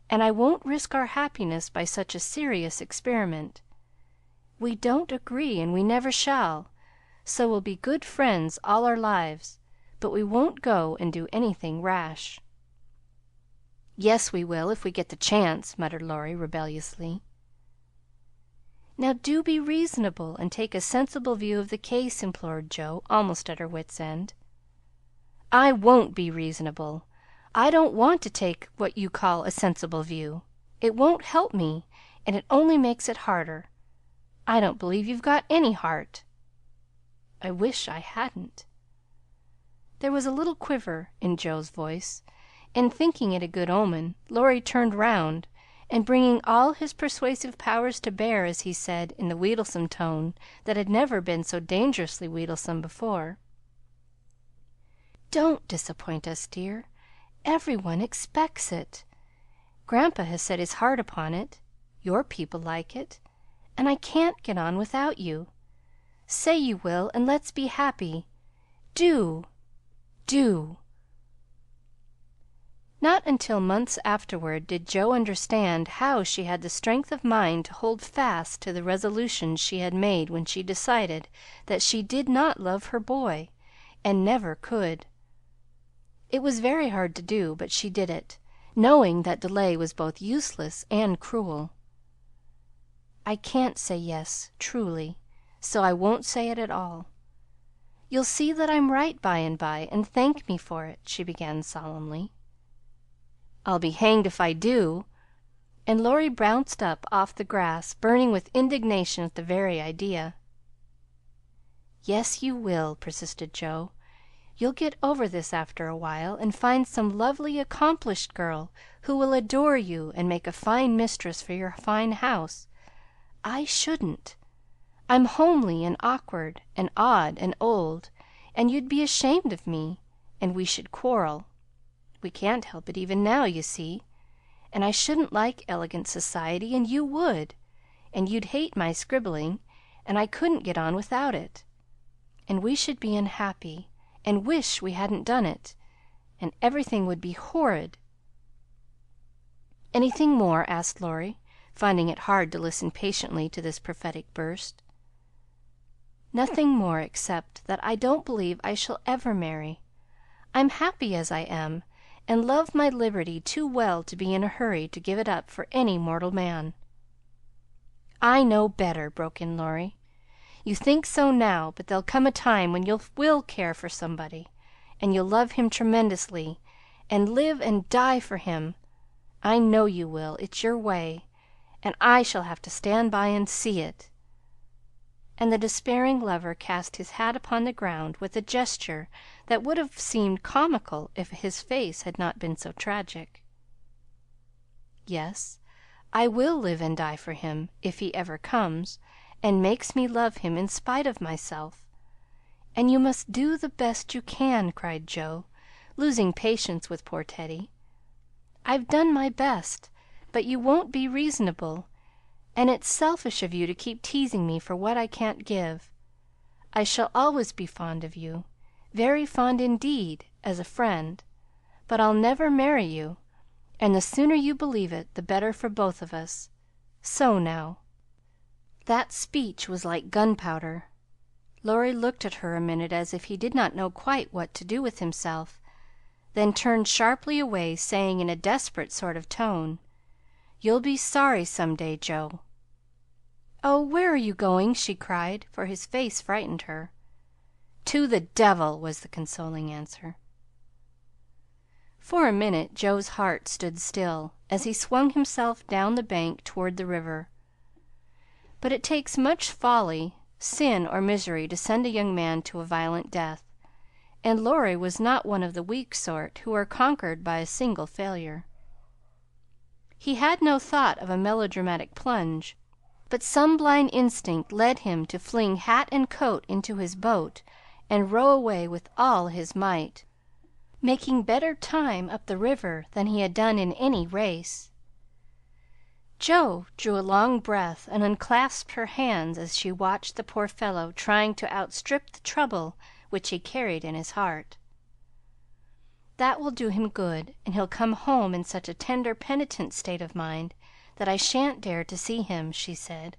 and I won't risk our happiness by such a serious experiment. We don't agree, and we never shall, so we'll be good friends all our lives, but we won't go and do anything rash." "Yes, we will, if we get the chance," muttered Laurie rebelliously. "Now do be reasonable and take a sensible view of the case," implored Joe, almost at her wits' end. "I won't be reasonable. I don't want to take what you call a sensible view. It won't help me, and it only makes it harder. I don't believe you've got any heart." "I wish I hadn't." There was a little quiver in Joe's voice, and thinking it a good omen, Laurie turned round, and bringing all his persuasive powers to bear, as he said, in the wheedlesome tone that had never been so dangerously wheedlesome before, "Don't disappoint us, dear. Every one expects it. Grandpa has set his heart upon it. Your people like it, and I can't get on without you. Say you will, and let's be happy. Do, do!" Not until months afterward did Jo understand how she had the strength of mind to hold fast to the resolution she had made when she decided that she did not love her boy, and never could. It was very hard to do, but she did it, knowing that delay was both useless and cruel. "I can't say yes, truly, so I won't say it at all. You'll see that I'm right by and by, and thank me for it," she began solemnly. "I'll be hanged if I do!" And Laurie bounced up off the grass, burning with indignation at the very idea. "Yes, you will," persisted Jo. "You'll get over this after a while, and find some lovely, accomplished girl who will adore you and make a fine mistress for your fine house. I shouldn't. I'm homely and awkward and odd and old, and you'd be ashamed of me, and we should quarrel. We can't help it even now, you see. And I shouldn't like elegant society, and you would, and you'd hate my scribbling, and I couldn't get on without it. And we should be unhappy, and wish we hadn't done it, and everything would be horrid." "Anything more?" asked Laurie, finding it hard to listen patiently to this prophetic burst. "Nothing more, except that I don't believe I shall ever marry. I'm happy as I am, and love my liberty too well to be in a hurry to give it up for any mortal man." "I know better," broke in Laurie. "You think so now, but there'll come a time when you will care for somebody, and you'll love him tremendously, and live and die for him. I know you will. It's your way, and I shall have to stand by and see it." And the despairing lover cast his hat upon the ground with a gesture that would have seemed comical if his face had not been so tragic. "Yes, I will live and die for him, if he ever comes, and makes me love him in spite of myself. And you must do the best you can," cried Jo, losing patience with poor Teddy. "I've done my best, but you won't be reasonable, and it's selfish of you to keep teasing me for what I can't give. I shall always be fond of you, very fond indeed, as a friend, but I'll never marry you, and the sooner you believe it, the better for both of us. So now." That speech was like gunpowder. Laurie looked at her a minute as if he did not know quite what to do with himself, then turned sharply away, saying in a desperate sort of tone, "You'll be sorry some day, Jo." "Oh, where are you going?" she cried, for his face frightened her. "To the devil!" was the consoling answer. For a minute Joe's heart stood still, as he swung himself down the bank toward the river. But it takes much folly, sin, or misery to send a young man to a violent death, and Laurie was not one of the weak sort who are conquered by a single failure. He had no thought of a melodramatic plunge, but some blind instinct led him to fling hat and coat into his boat and row away with all his might, making better time up the river than he had done in any race. Jo drew a long breath and unclasped her hands as she watched the poor fellow trying to outstrip the trouble which he carried in his heart. "That will do him good, and he'll come home in such a tender, penitent state of mind that I shan't dare to see him," she said,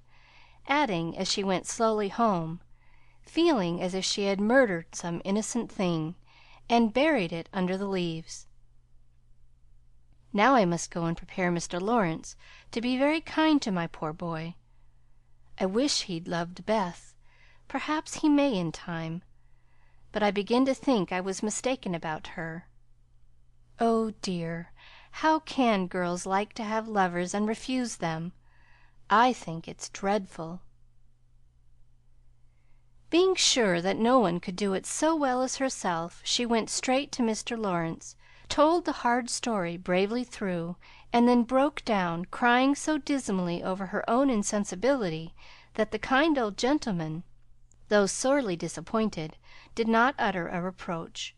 adding, as she went slowly home, feeling as if she had murdered some innocent thing and buried it under the leaves, "Now I must go and prepare Mr. Lawrence to be very kind to my poor boy. I wish he'd loved Beth. Perhaps he may in time, but I begin to think I was mistaken about her. Oh, dear, how can girls like to have lovers and refuse them? I think it's dreadful." Being sure that no one could do it so well as herself, she went straight to Mr. Lawrence, told the hard story bravely through, and then broke down, crying so dismally over her own insensibility that the kind old gentleman, though sorely disappointed, did not utter a reproach.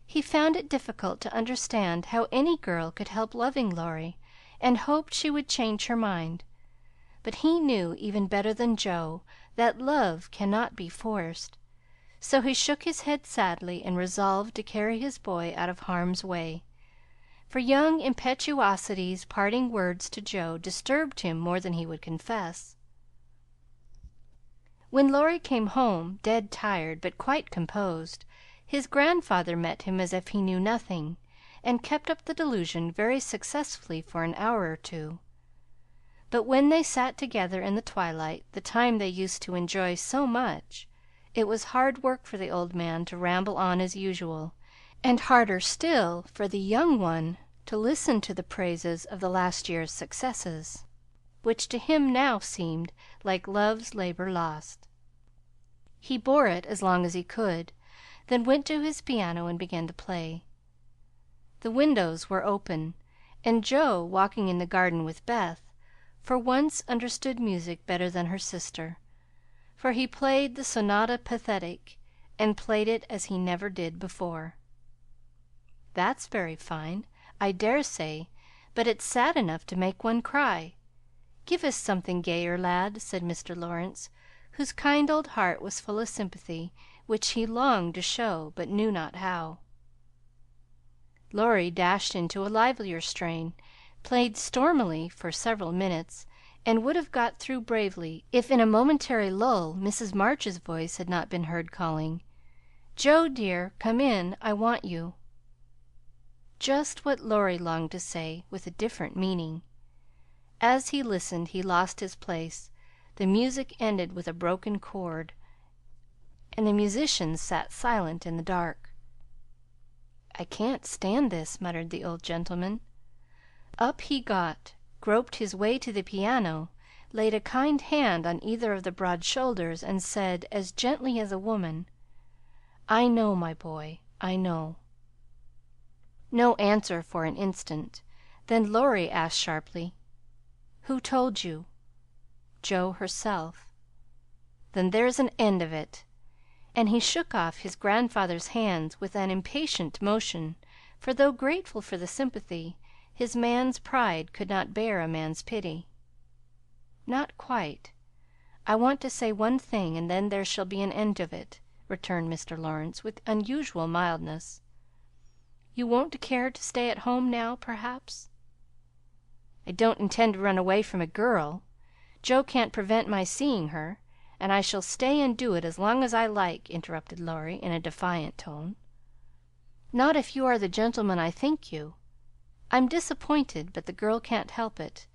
He found it difficult to understand how any girl could help loving Laurie, and hoped she would change her mind; but he knew, even better than Jo, that love cannot be forced, so he shook his head sadly and resolved to carry his boy out of harm's way, for young Impetuosity's parting words to Joe disturbed him more than he would confess. When Laurie came home, dead tired, but quite composed, his grandfather met him as if he knew nothing, and kept up the delusion very successfully for an hour or two. But when they sat together in the twilight, the time they used to enjoy so much, it was hard work for the old man to ramble on as usual, and harder still for the young one to listen to the praises of the last year's successes, which to him now seemed like love's labor lost. He bore it as long as he could, then went to his piano and began to play. The windows were open, and Joe, walking in the garden with Beth, for once understood music better than her sister, for he played the Sonata Pathetique, and played it as he never did before. "That's very fine, I dare say, but it's sad enough to make one cry. Give us something gayer, lad," said Mr. Lawrence, whose kind old heart was full of sympathy, which he longed to show, but knew not how. Laurie dashed into a livelier strain, played stormily for several minutes, and would have got through bravely if in a momentary lull Mrs. March's voice had not been heard calling, "Joe, dear, come in, I want you." Just what Laurie longed to say, with a different meaning. As he listened he lost his place, the music ended with a broken chord, and the musicians sat silent in the dark. "I can't stand this," muttered the old gentleman. Up he got, groped his way to the piano, laid a kind hand on either of the broad shoulders, and said, as gently as a woman, "I know, my boy, I know." No answer for an instant. Then Laurie asked sharply, "Who told you?" "Joe herself." "Then there's an end of it." And he shook off his grandfather's hands with an impatient motion, for though grateful for the sympathy, his man's pride could not bear a man's pity. "Not quite. I want to say one thing, and then there shall be an end of it," returned Mr. Lawrence, with unusual mildness. "You won't care to stay at home now, perhaps?" "I don't intend to run away from a girl. Joe can't prevent my seeing her, and I shall stay and do it as long as I like," interrupted Laurie, in a defiant tone. "Not if you are the gentleman I think you. I'm disappointed, but the girl can't help it,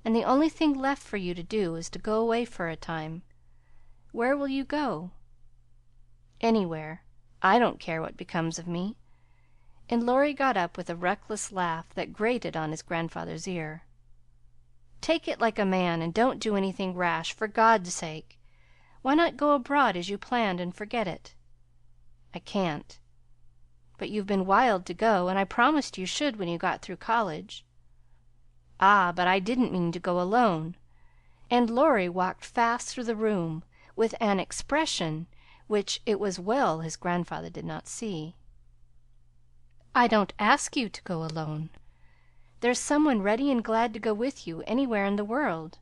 and the only thing left for you to do is to go away for a time. Where will you go?" "Anywhere. I don't care what becomes of me." And Laurie got up with a reckless laugh that grated on his grandfather's ear. "Take it like a man, and don't do anything rash, for God's sake! Why not go abroad as you planned and forget it?" "I can't." "But you've been wild to go, and I promised you should when you got through college." "Ah, but I didn't mean to go alone." And Laurie walked fast through the room, with an expression which it was well his grandfather did not see. "I don't ask you to go alone. There's some one ready and glad to go with you anywhere in the world."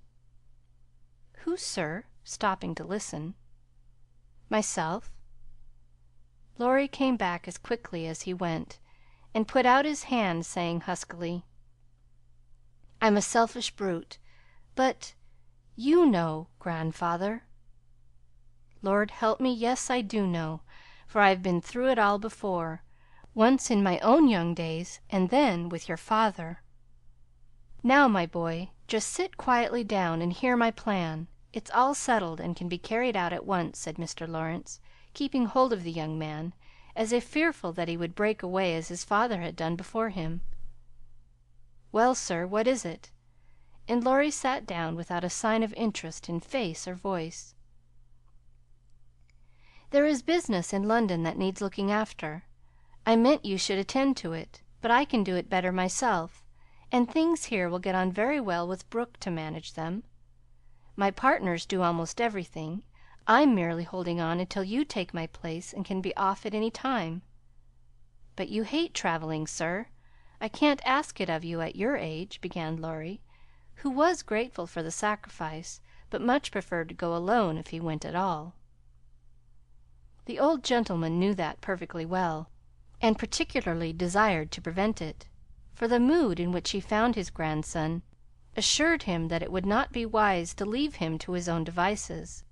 "Who, sir?" stopping to listen. "Myself." Laurie came back as quickly as he went, and put out his hand, saying huskily, "I'm a selfish brute, but you know, grandfather." "Lord help me, yes, I do know, for I've been through it all before, once in my own young days, and then with your father. Now, my boy, just sit quietly down and hear my plan. It's all settled, and can be carried out at once," said Mr. Lawrence, keeping hold of the young man, as if fearful that he would break away as his father had done before him. "Well, sir, what is it?" And Laurie sat down without a sign of interest in face or voice. "There is business in London that needs looking after. I meant you should attend to it, but I can do it better myself, and things here will get on very well with Brooke to manage them. My partners do almost everything. I'm merely holding on until you take my place and can be off at any time." "But you hate traveling, sir. I can't ask it of you at your age," began Laurie, who was grateful for the sacrifice, but much preferred to go alone if he went at all. The old gentleman knew that perfectly well, and particularly desired to prevent it, for the mood in which he found his grandson assured him that it would not be wise to leave him to his own devices.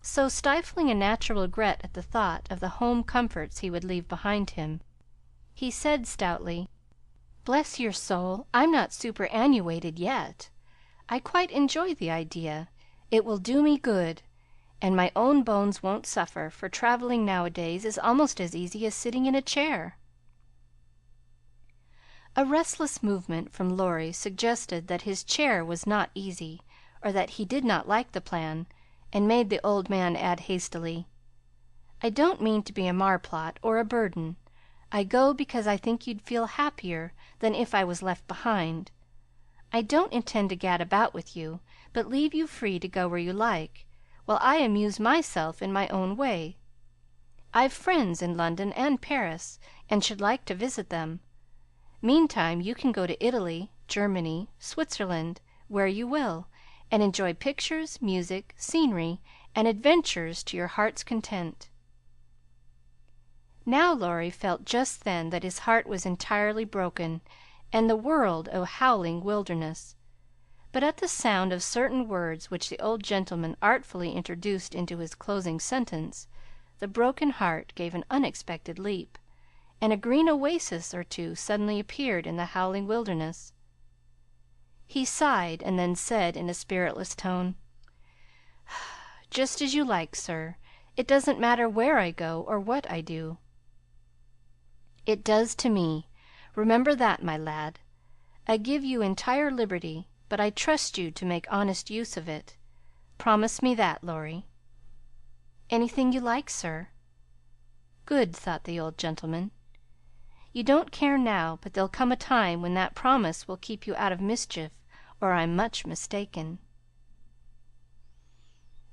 So, stifling a natural regret at the thought of the home comforts he would leave behind him, he said stoutly, "Bless your soul, I'm not superannuated yet. I quite enjoy the idea. It will do me good, and my own bones won't suffer, for traveling nowadays is almost as easy as sitting in a chair." A restless movement from Laurie suggested that his chair was not easy, or that he did not like the plan, and made the old man add hastily, "I don't mean to be a marplot or a burden. I go because I think you'd feel happier than if I was left behind. I don't intend to gad about with you, but leave you free to go where you like, while I amuse myself in my own way. I've friends in London and Paris, and should like to visit them. Meantime you can go to Italy, Germany, Switzerland, where you will, and enjoy pictures, music, scenery, and adventures to your heart's content." Now Laurie felt just then that his heart was entirely broken, and the world a howling wilderness. But at the sound of certain words which the old gentleman artfully introduced into his closing sentence, the broken heart gave an unexpected leap, and a green oasis or two suddenly appeared in the howling wilderness. He sighed, and then said in a spiritless tone, "Just as you like, sir. It doesn't matter where I go or what I do." "It does to me. Remember that, my lad. I give you entire liberty, but I trust you to make honest use of it. Promise me that, Laurie." "Anything you like, sir." "Good," thought the old gentleman. "You don't care now, but there'll come a time when that promise will keep you out of mischief, or I'm much mistaken."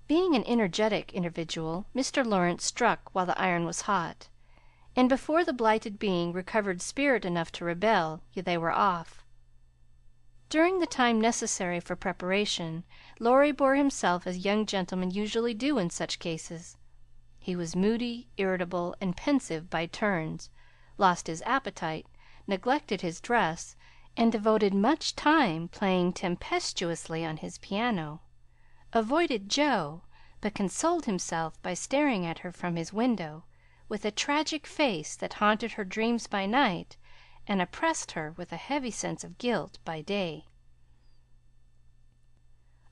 Being an energetic individual, Mr. Lawrence struck while the iron was hot, and before the blighted being recovered spirit enough to rebel, they were off. During the time necessary for preparation, Laurie bore himself as young gentlemen usually do in such cases. He was moody, irritable, and pensive by turns, lost his appetite, neglected his dress, and devoted much time playing tempestuously on his piano, avoided Jo, but consoled himself by staring at her from his window, with a tragic face that haunted her dreams by night and oppressed her with a heavy sense of guilt by day.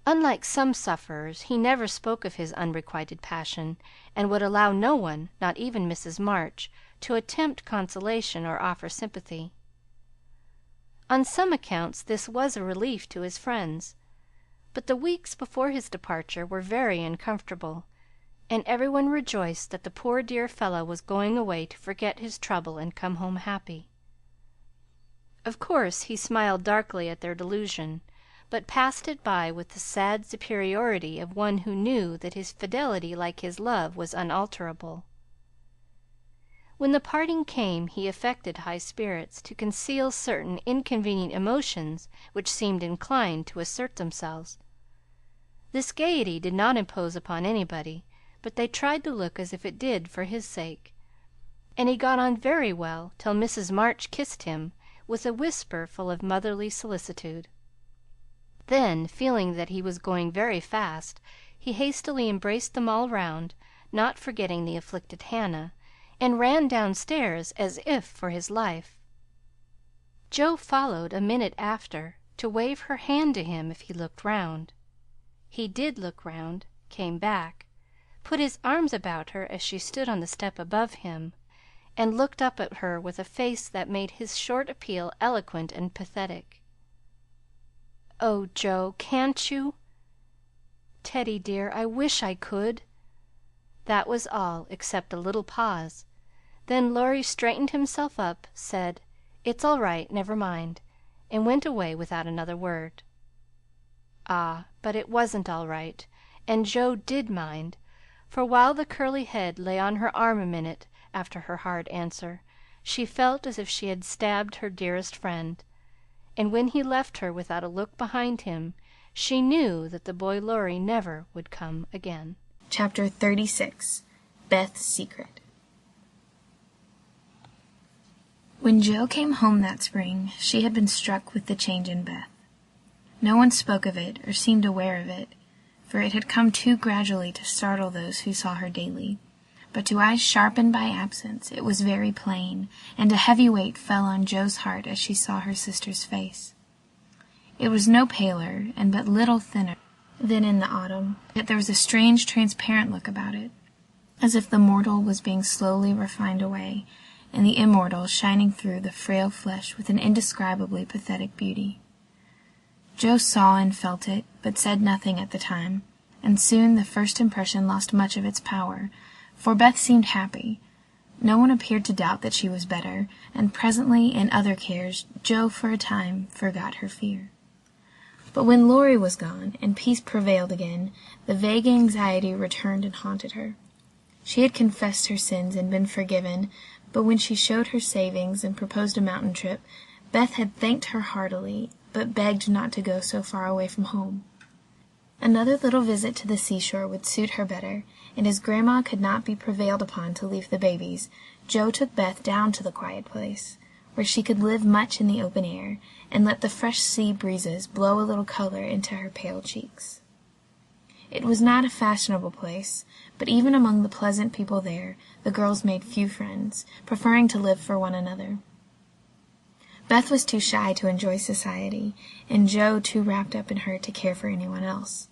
Unlike some sufferers, he never spoke of his unrequited passion, and would allow no one, not even Mrs. March, to attempt consolation or offer sympathy. On some accounts this was a relief to his friends, but the weeks before his departure were very uncomfortable, and every one rejoiced that the poor dear fellow was going away to forget his trouble and come home happy. Of course he smiled darkly at their delusion, but passed it by with the sad superiority of one who knew that his fidelity, like his love, was unalterable. When the parting came, he affected high spirits, to conceal certain inconvenient emotions which seemed inclined to assert themselves. This gaiety did not impose upon anybody, but they tried to look as if it did for his sake, and he got on very well till Mrs. March kissed him, with a whisper full of motherly solicitude. Then, feeling that he was going very fast, he hastily embraced them all round, not forgetting the afflicted Hannah, and ran downstairs as if for his life. Jo followed a minute after, to wave her hand to him if he looked round. He did look round, came back, put his arms about her as she stood on the step above him, and looked up at her with a face that made his short appeal eloquent and pathetic. "Oh, Jo, can't you?" "Teddy, dear, I wish I could." That was all, except a little pause. Then Laurie straightened himself up, said, "It's all right, never mind," and went away without another word. Ah, but it wasn't all right, and Jo did mind, for while the curly head lay on her arm a minute after her hard answer, she felt as if she had stabbed her dearest friend, and when he left her without a look behind him, she knew that the boy Laurie never would come again. Chapter 36. Beth's Secret. When Jo came home that spring, she had been struck with the change in Beth. No one spoke of it or seemed aware of it, for it had come too gradually to startle those who saw her daily. But to eyes sharpened by absence it was very plain, and a heavy weight fell on Jo's heart as she saw her sister's face. It was no paler, and but little thinner than in the autumn, yet there was a strange transparent look about it, as if the mortal was being slowly refined away, and the immortal shining through the frail flesh with an indescribably pathetic beauty. Jo saw and felt it, but said nothing at the time, and soon the first impression lost much of its power, for Beth seemed happy. No one appeared to doubt that she was better, and presently, in other cares, Jo for a time forgot her fear. But when Laurie was gone, and peace prevailed again, the vague anxiety returned and haunted her. She had confessed her sins and been forgiven, but when she showed her savings and proposed a mountain trip, Beth had thanked her heartily, but begged not to go so far away from home. Another little visit to the seashore would suit her better, and as Grandma could not be prevailed upon to leave the babies, Jo took Beth down to the quiet place, where she could live much in the open air, and let the fresh sea breezes blow a little color into her pale cheeks. It was not a fashionable place, but even among the pleasant people there, the girls made few friends, preferring to live for one another. Beth was too shy to enjoy society, and Jo too wrapped up in her to care for anyone else.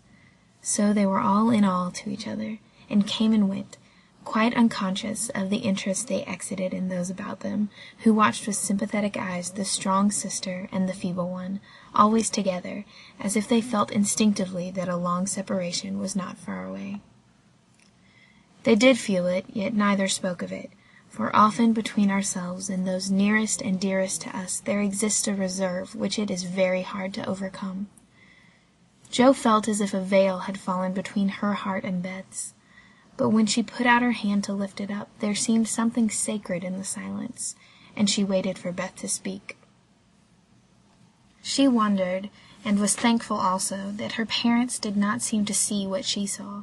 So they were all in all to each other, and came and went, quite unconscious of the interest they excited in those about them, who watched with sympathetic eyes the strong sister and the feeble one, always together, as if they felt instinctively that a long separation was not far away. They did feel it, yet neither spoke of it, for often between ourselves and those nearest and dearest to us there exists a reserve which it is very hard to overcome. Jo felt as if a veil had fallen between her heart and Beth's, but when she put out her hand to lift it up, there seemed something sacred in the silence, and she waited for Beth to speak. She wondered, and was thankful also, that her parents did not seem to see what she saw,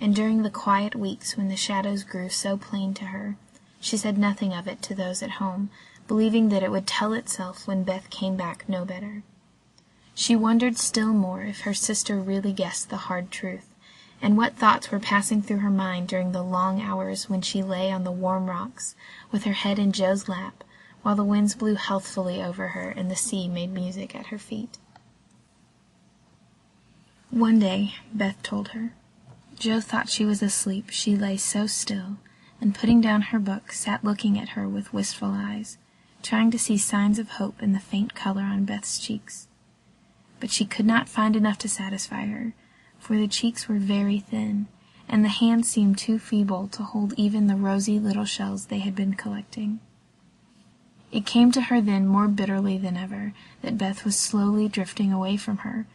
and during the quiet weeks when the shadows grew so plain to her, she said nothing of it to those at home, believing that it would tell itself when Beth came back no better. She wondered still more if her sister really guessed the hard truth, and what thoughts were passing through her mind during the long hours when she lay on the warm rocks, with her head in Jo's lap, while the winds blew healthfully over her and the sea made music at her feet. One day, Beth told her, Jo thought she was asleep, she lay so still, and putting down her book, sat looking at her with wistful eyes, trying to see signs of hope in the faint color on Beth's cheeks. But she could not find enough to satisfy her, for the cheeks were very thin, and the hands seemed too feeble to hold even the rosy little shells they had been collecting. It came to her then more bitterly than ever that Beth was slowly drifting away from her,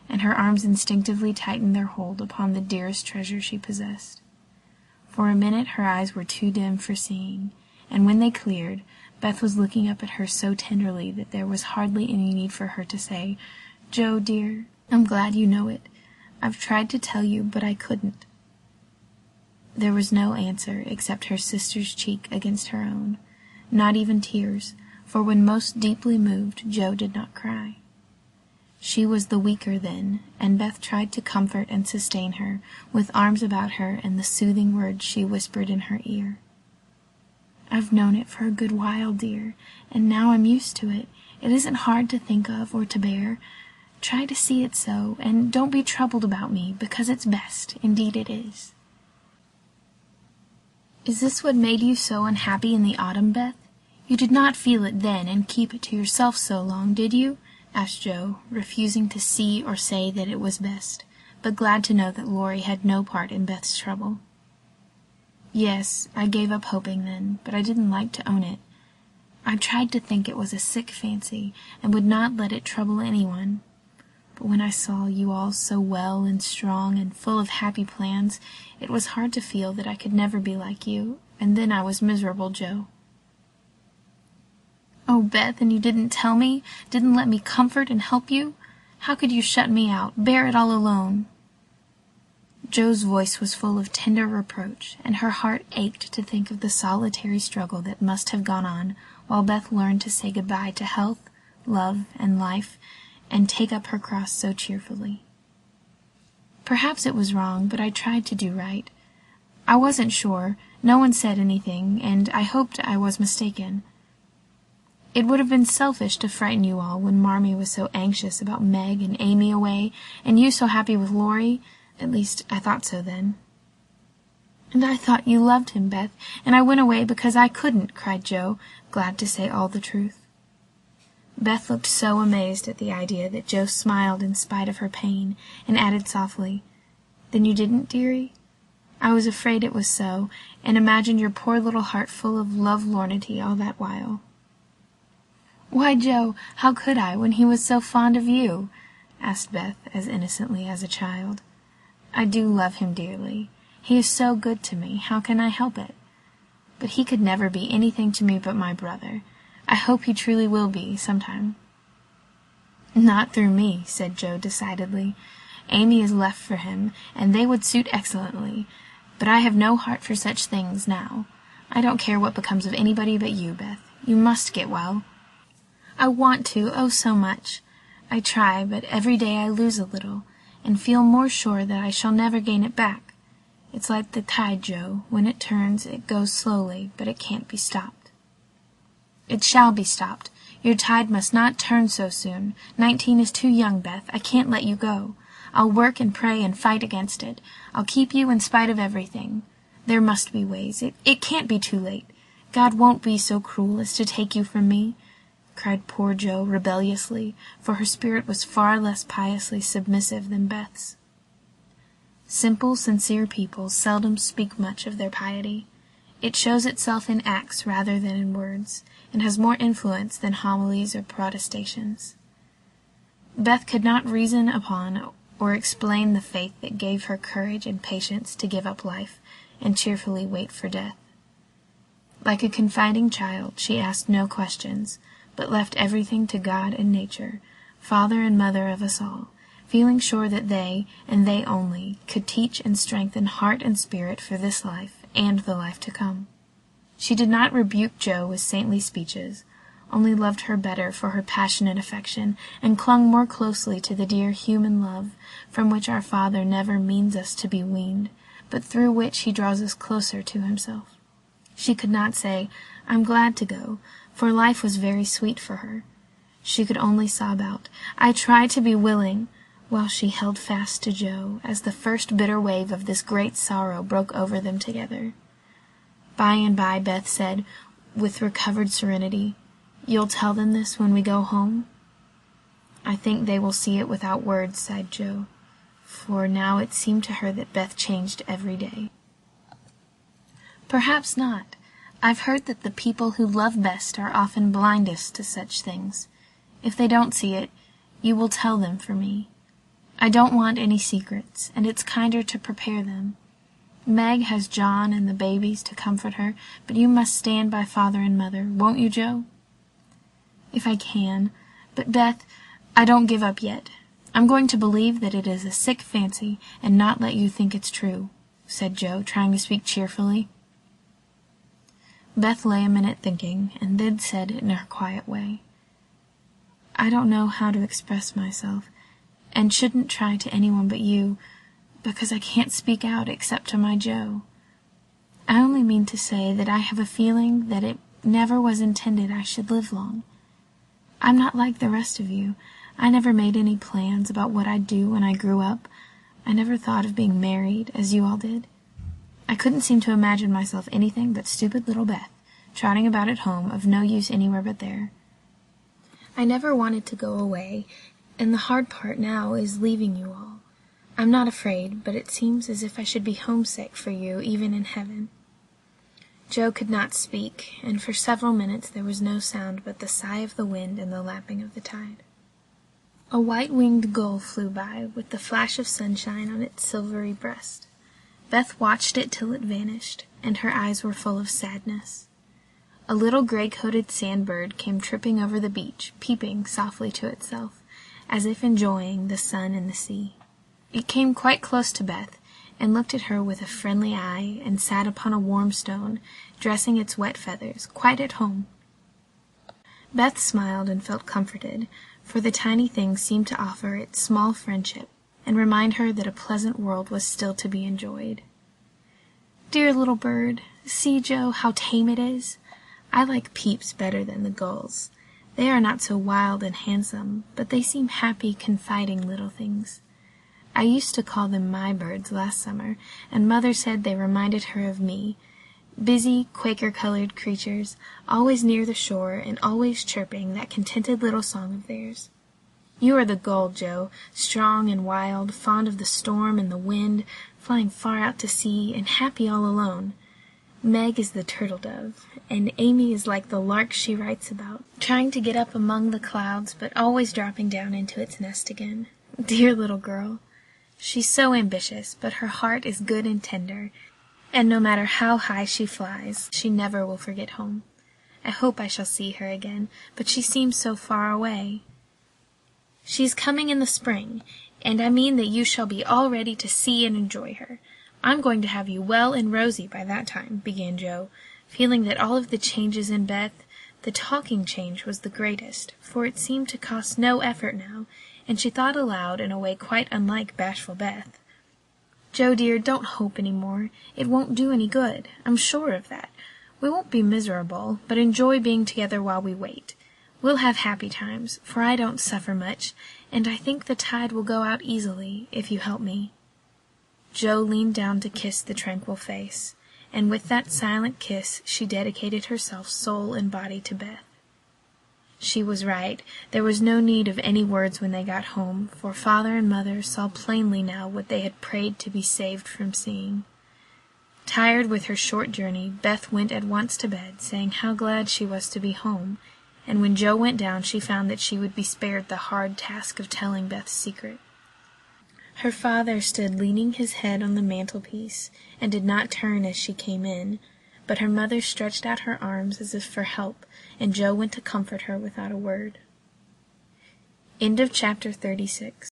and her arms instinctively tightened their hold upon the dearest treasure she possessed. For a minute her eyes were too dim for seeing, and when they cleared, Beth was looking up at her so tenderly that there was hardly any need for her to say, "Jo, dear, I'm glad you know it. I've tried to tell you, but I couldn't." There was no answer except her sister's cheek against her own, not even tears, for when most deeply moved, Jo did not cry. She was the weaker then, and Beth tried to comfort and sustain her, with arms about her and the soothing words she whispered in her ear. "I've known it for a good while, dear, and now I'm used to it. It isn't hard to think of or to bear. Try to see it so, and don't be troubled about me, because it's best, indeed it is." "Is this what made you so unhappy in the autumn, Beth? You did not feel it then and keep it to yourself so long, did you?" asked Jo, refusing to see or say that it was best, but glad to know that Laurie had no part in Beth's trouble. "Yes, I gave up hoping then, but I didn't like to own it. I tried to think it was a sick fancy, and would not let it trouble anyone. But when I saw you all so well and strong and full of happy plans, it was hard to feel that I could never be like you, and then I was miserable, Jo." "Oh, Beth, and you didn't tell me? Didn't let me comfort and help you? How could you shut me out, bear it all alone?" Jo's voice was full of tender reproach, and her heart ached to think of the solitary struggle that must have gone on, while Beth learned to say goodbye to health, love, and life, and take up her cross so cheerfully. Perhaps it was wrong, but I tried to do right. I wasn't sure, no one said anything, and I hoped I was mistaken. It would have been selfish to frighten you all when Marmee was so anxious about Meg and Amy away, and you so happy with Laurie. At least, I thought so then. "And I thought you loved him, Beth, and I went away because I couldn't," cried Jo, glad to say all the truth. Beth looked so amazed at the idea that Jo smiled in spite of her pain, and added softly, "Then you didn't, dearie? I was afraid it was so, and imagined your poor little heart full of love-lornity all that while." "Why, Jo, how could I, when he was so fond of you?" asked Beth, as innocently as a child. "I do love him dearly. He is so good to me, how can I help it? But he could never be anything to me but my brother. I hope he truly will be, sometime." "Not through me," said Jo decidedly. "Amy is left for him, and they would suit excellently. But I have no heart for such things now. I don't care what becomes of anybody but you, Beth. You must get well." "I want to, oh so much. I try, but every day I lose a little, and feel more sure that I shall never gain it back. It's like the tide, Jo. When it turns, it goes slowly, but it can't be stopped." "It shall be stopped. Your tide must not turn so soon. 19 is too young, Beth. I can't let you go. I'll work and pray and fight against it. I'll keep you in spite of everything. There must be ways. It can't be too late. God won't be so cruel as to take you from me," cried poor Jo rebelliously, for her spirit was far less piously submissive than Beth's. Simple, sincere people seldom speak much of their piety. It shows itself in acts rather than in words, and has more influence than homilies or protestations. Beth could not reason upon or explain the faith that gave her courage and patience to give up life and cheerfully wait for death. Like a confiding child, she asked no questions, but left everything to God and nature, Father and Mother of us all, feeling sure that they, and they only, could teach and strengthen heart and spirit for this life and the life to come. She did not rebuke Jo with saintly speeches, only loved her better for her passionate affection, and clung more closely to the dear human love from which our Father never means us to be weaned, but through which he draws us closer to himself. She could not say, "I'm glad to go," for life was very sweet for her. She could only sob out, "I try to be willing," while she held fast to Jo as the first bitter wave of this great sorrow broke over them together. By and by Beth said, with recovered serenity, "You'll tell them this when we go home?" "I think they will see it without words," sighed Jo, for now it seemed to her that Beth changed every day. "Perhaps not. I've heard that the people who love best are often blindest to such things. If they don't see it, you will tell them for me. I don't want any secrets, and it's kinder to prepare them. Meg has John and the babies to comfort her, but you must stand by Father and Mother, won't you, Jo?" "If I can. But, Beth, I don't give up yet. I'm going to believe that it is a sick fancy, and not let you think it's true," said Jo, trying to speak cheerfully. Beth lay a minute thinking, and then said in her quiet way, "I don't know how to express myself, and shouldn't try to anyone but you, because I can't speak out except to my Jo. I only mean to say that I have a feeling that it never was intended I should live long. I'm not like the rest of you. I never made any plans about what I'd do when I grew up. I never thought of being married, as you all did. I couldn't seem to imagine myself anything but stupid little Beth, trotting about at home, of no use anywhere but there. I never wanted to go away, and the hard part now is leaving you all. I'm not afraid, but it seems as if I should be homesick for you even in heaven." Jo could not speak, and for several minutes there was no sound but the sigh of the wind and the lapping of the tide. A white-winged gull flew by, with the flash of sunshine on its silvery breast. Beth watched it till it vanished, and her eyes were full of sadness. A little gray-coated sandbird came tripping over the beach, peeping softly to itself, as if enjoying the sun and the sea. It came quite close to Beth, and looked at her with a friendly eye, and sat upon a warm stone, dressing its wet feathers, quite at home. Beth smiled and felt comforted, for the tiny thing seemed to offer its small friendship and remind her that a pleasant world was still to be enjoyed. "Dear little bird, see, Joe, how tame it is. I like Peeps better than the gulls. They are not so wild and handsome, but they seem happy, confiding little things. I used to call them my birds last summer, and Mother said they reminded her of me. Busy, Quaker-colored creatures, always near the shore and always chirping that contented little song of theirs. You are the gull, Joe, strong and wild, fond of the storm and the wind, flying far out to sea, and happy all alone. Meg is the turtle-dove, and Amy is like the lark she writes about, trying to get up among the clouds, but always dropping down into its nest again. Dear little girl! She's so ambitious, but her heart is good and tender, and no matter how high she flies, she never will forget home. I hope I shall see her again, but she seems so far away. She is coming in the spring, and I mean that you shall be all ready to see and enjoy her. I'm going to have you well and rosy by that time," began Joe, feeling that all of the changes in Beth, the talking change was the greatest, for it seemed to cost no effort now, and she thought aloud in a way quite unlike bashful Beth. "Joe, dear, don't hope any more. It won't do any good. I'm sure of that. We won't be miserable, but enjoy being together while we wait. We'll have happy times, for I don't suffer much, and I think the tide will go out easily, if you help me." Joe leaned down to kiss the tranquil face, and with that silent kiss she dedicated herself soul and body to Beth. She was right. There was no need of any words when they got home, for Father and Mother saw plainly now what they had prayed to be saved from seeing. Tired with her short journey, Beth went at once to bed, saying how glad she was to be home, and when Joe went down she found that she would be spared the hard task of telling Beth's secret. Her father stood leaning his head on the mantelpiece, and did not turn as she came in, but her mother stretched out her arms as if for help, and Joe went to comfort her without a word. End of chapter 36.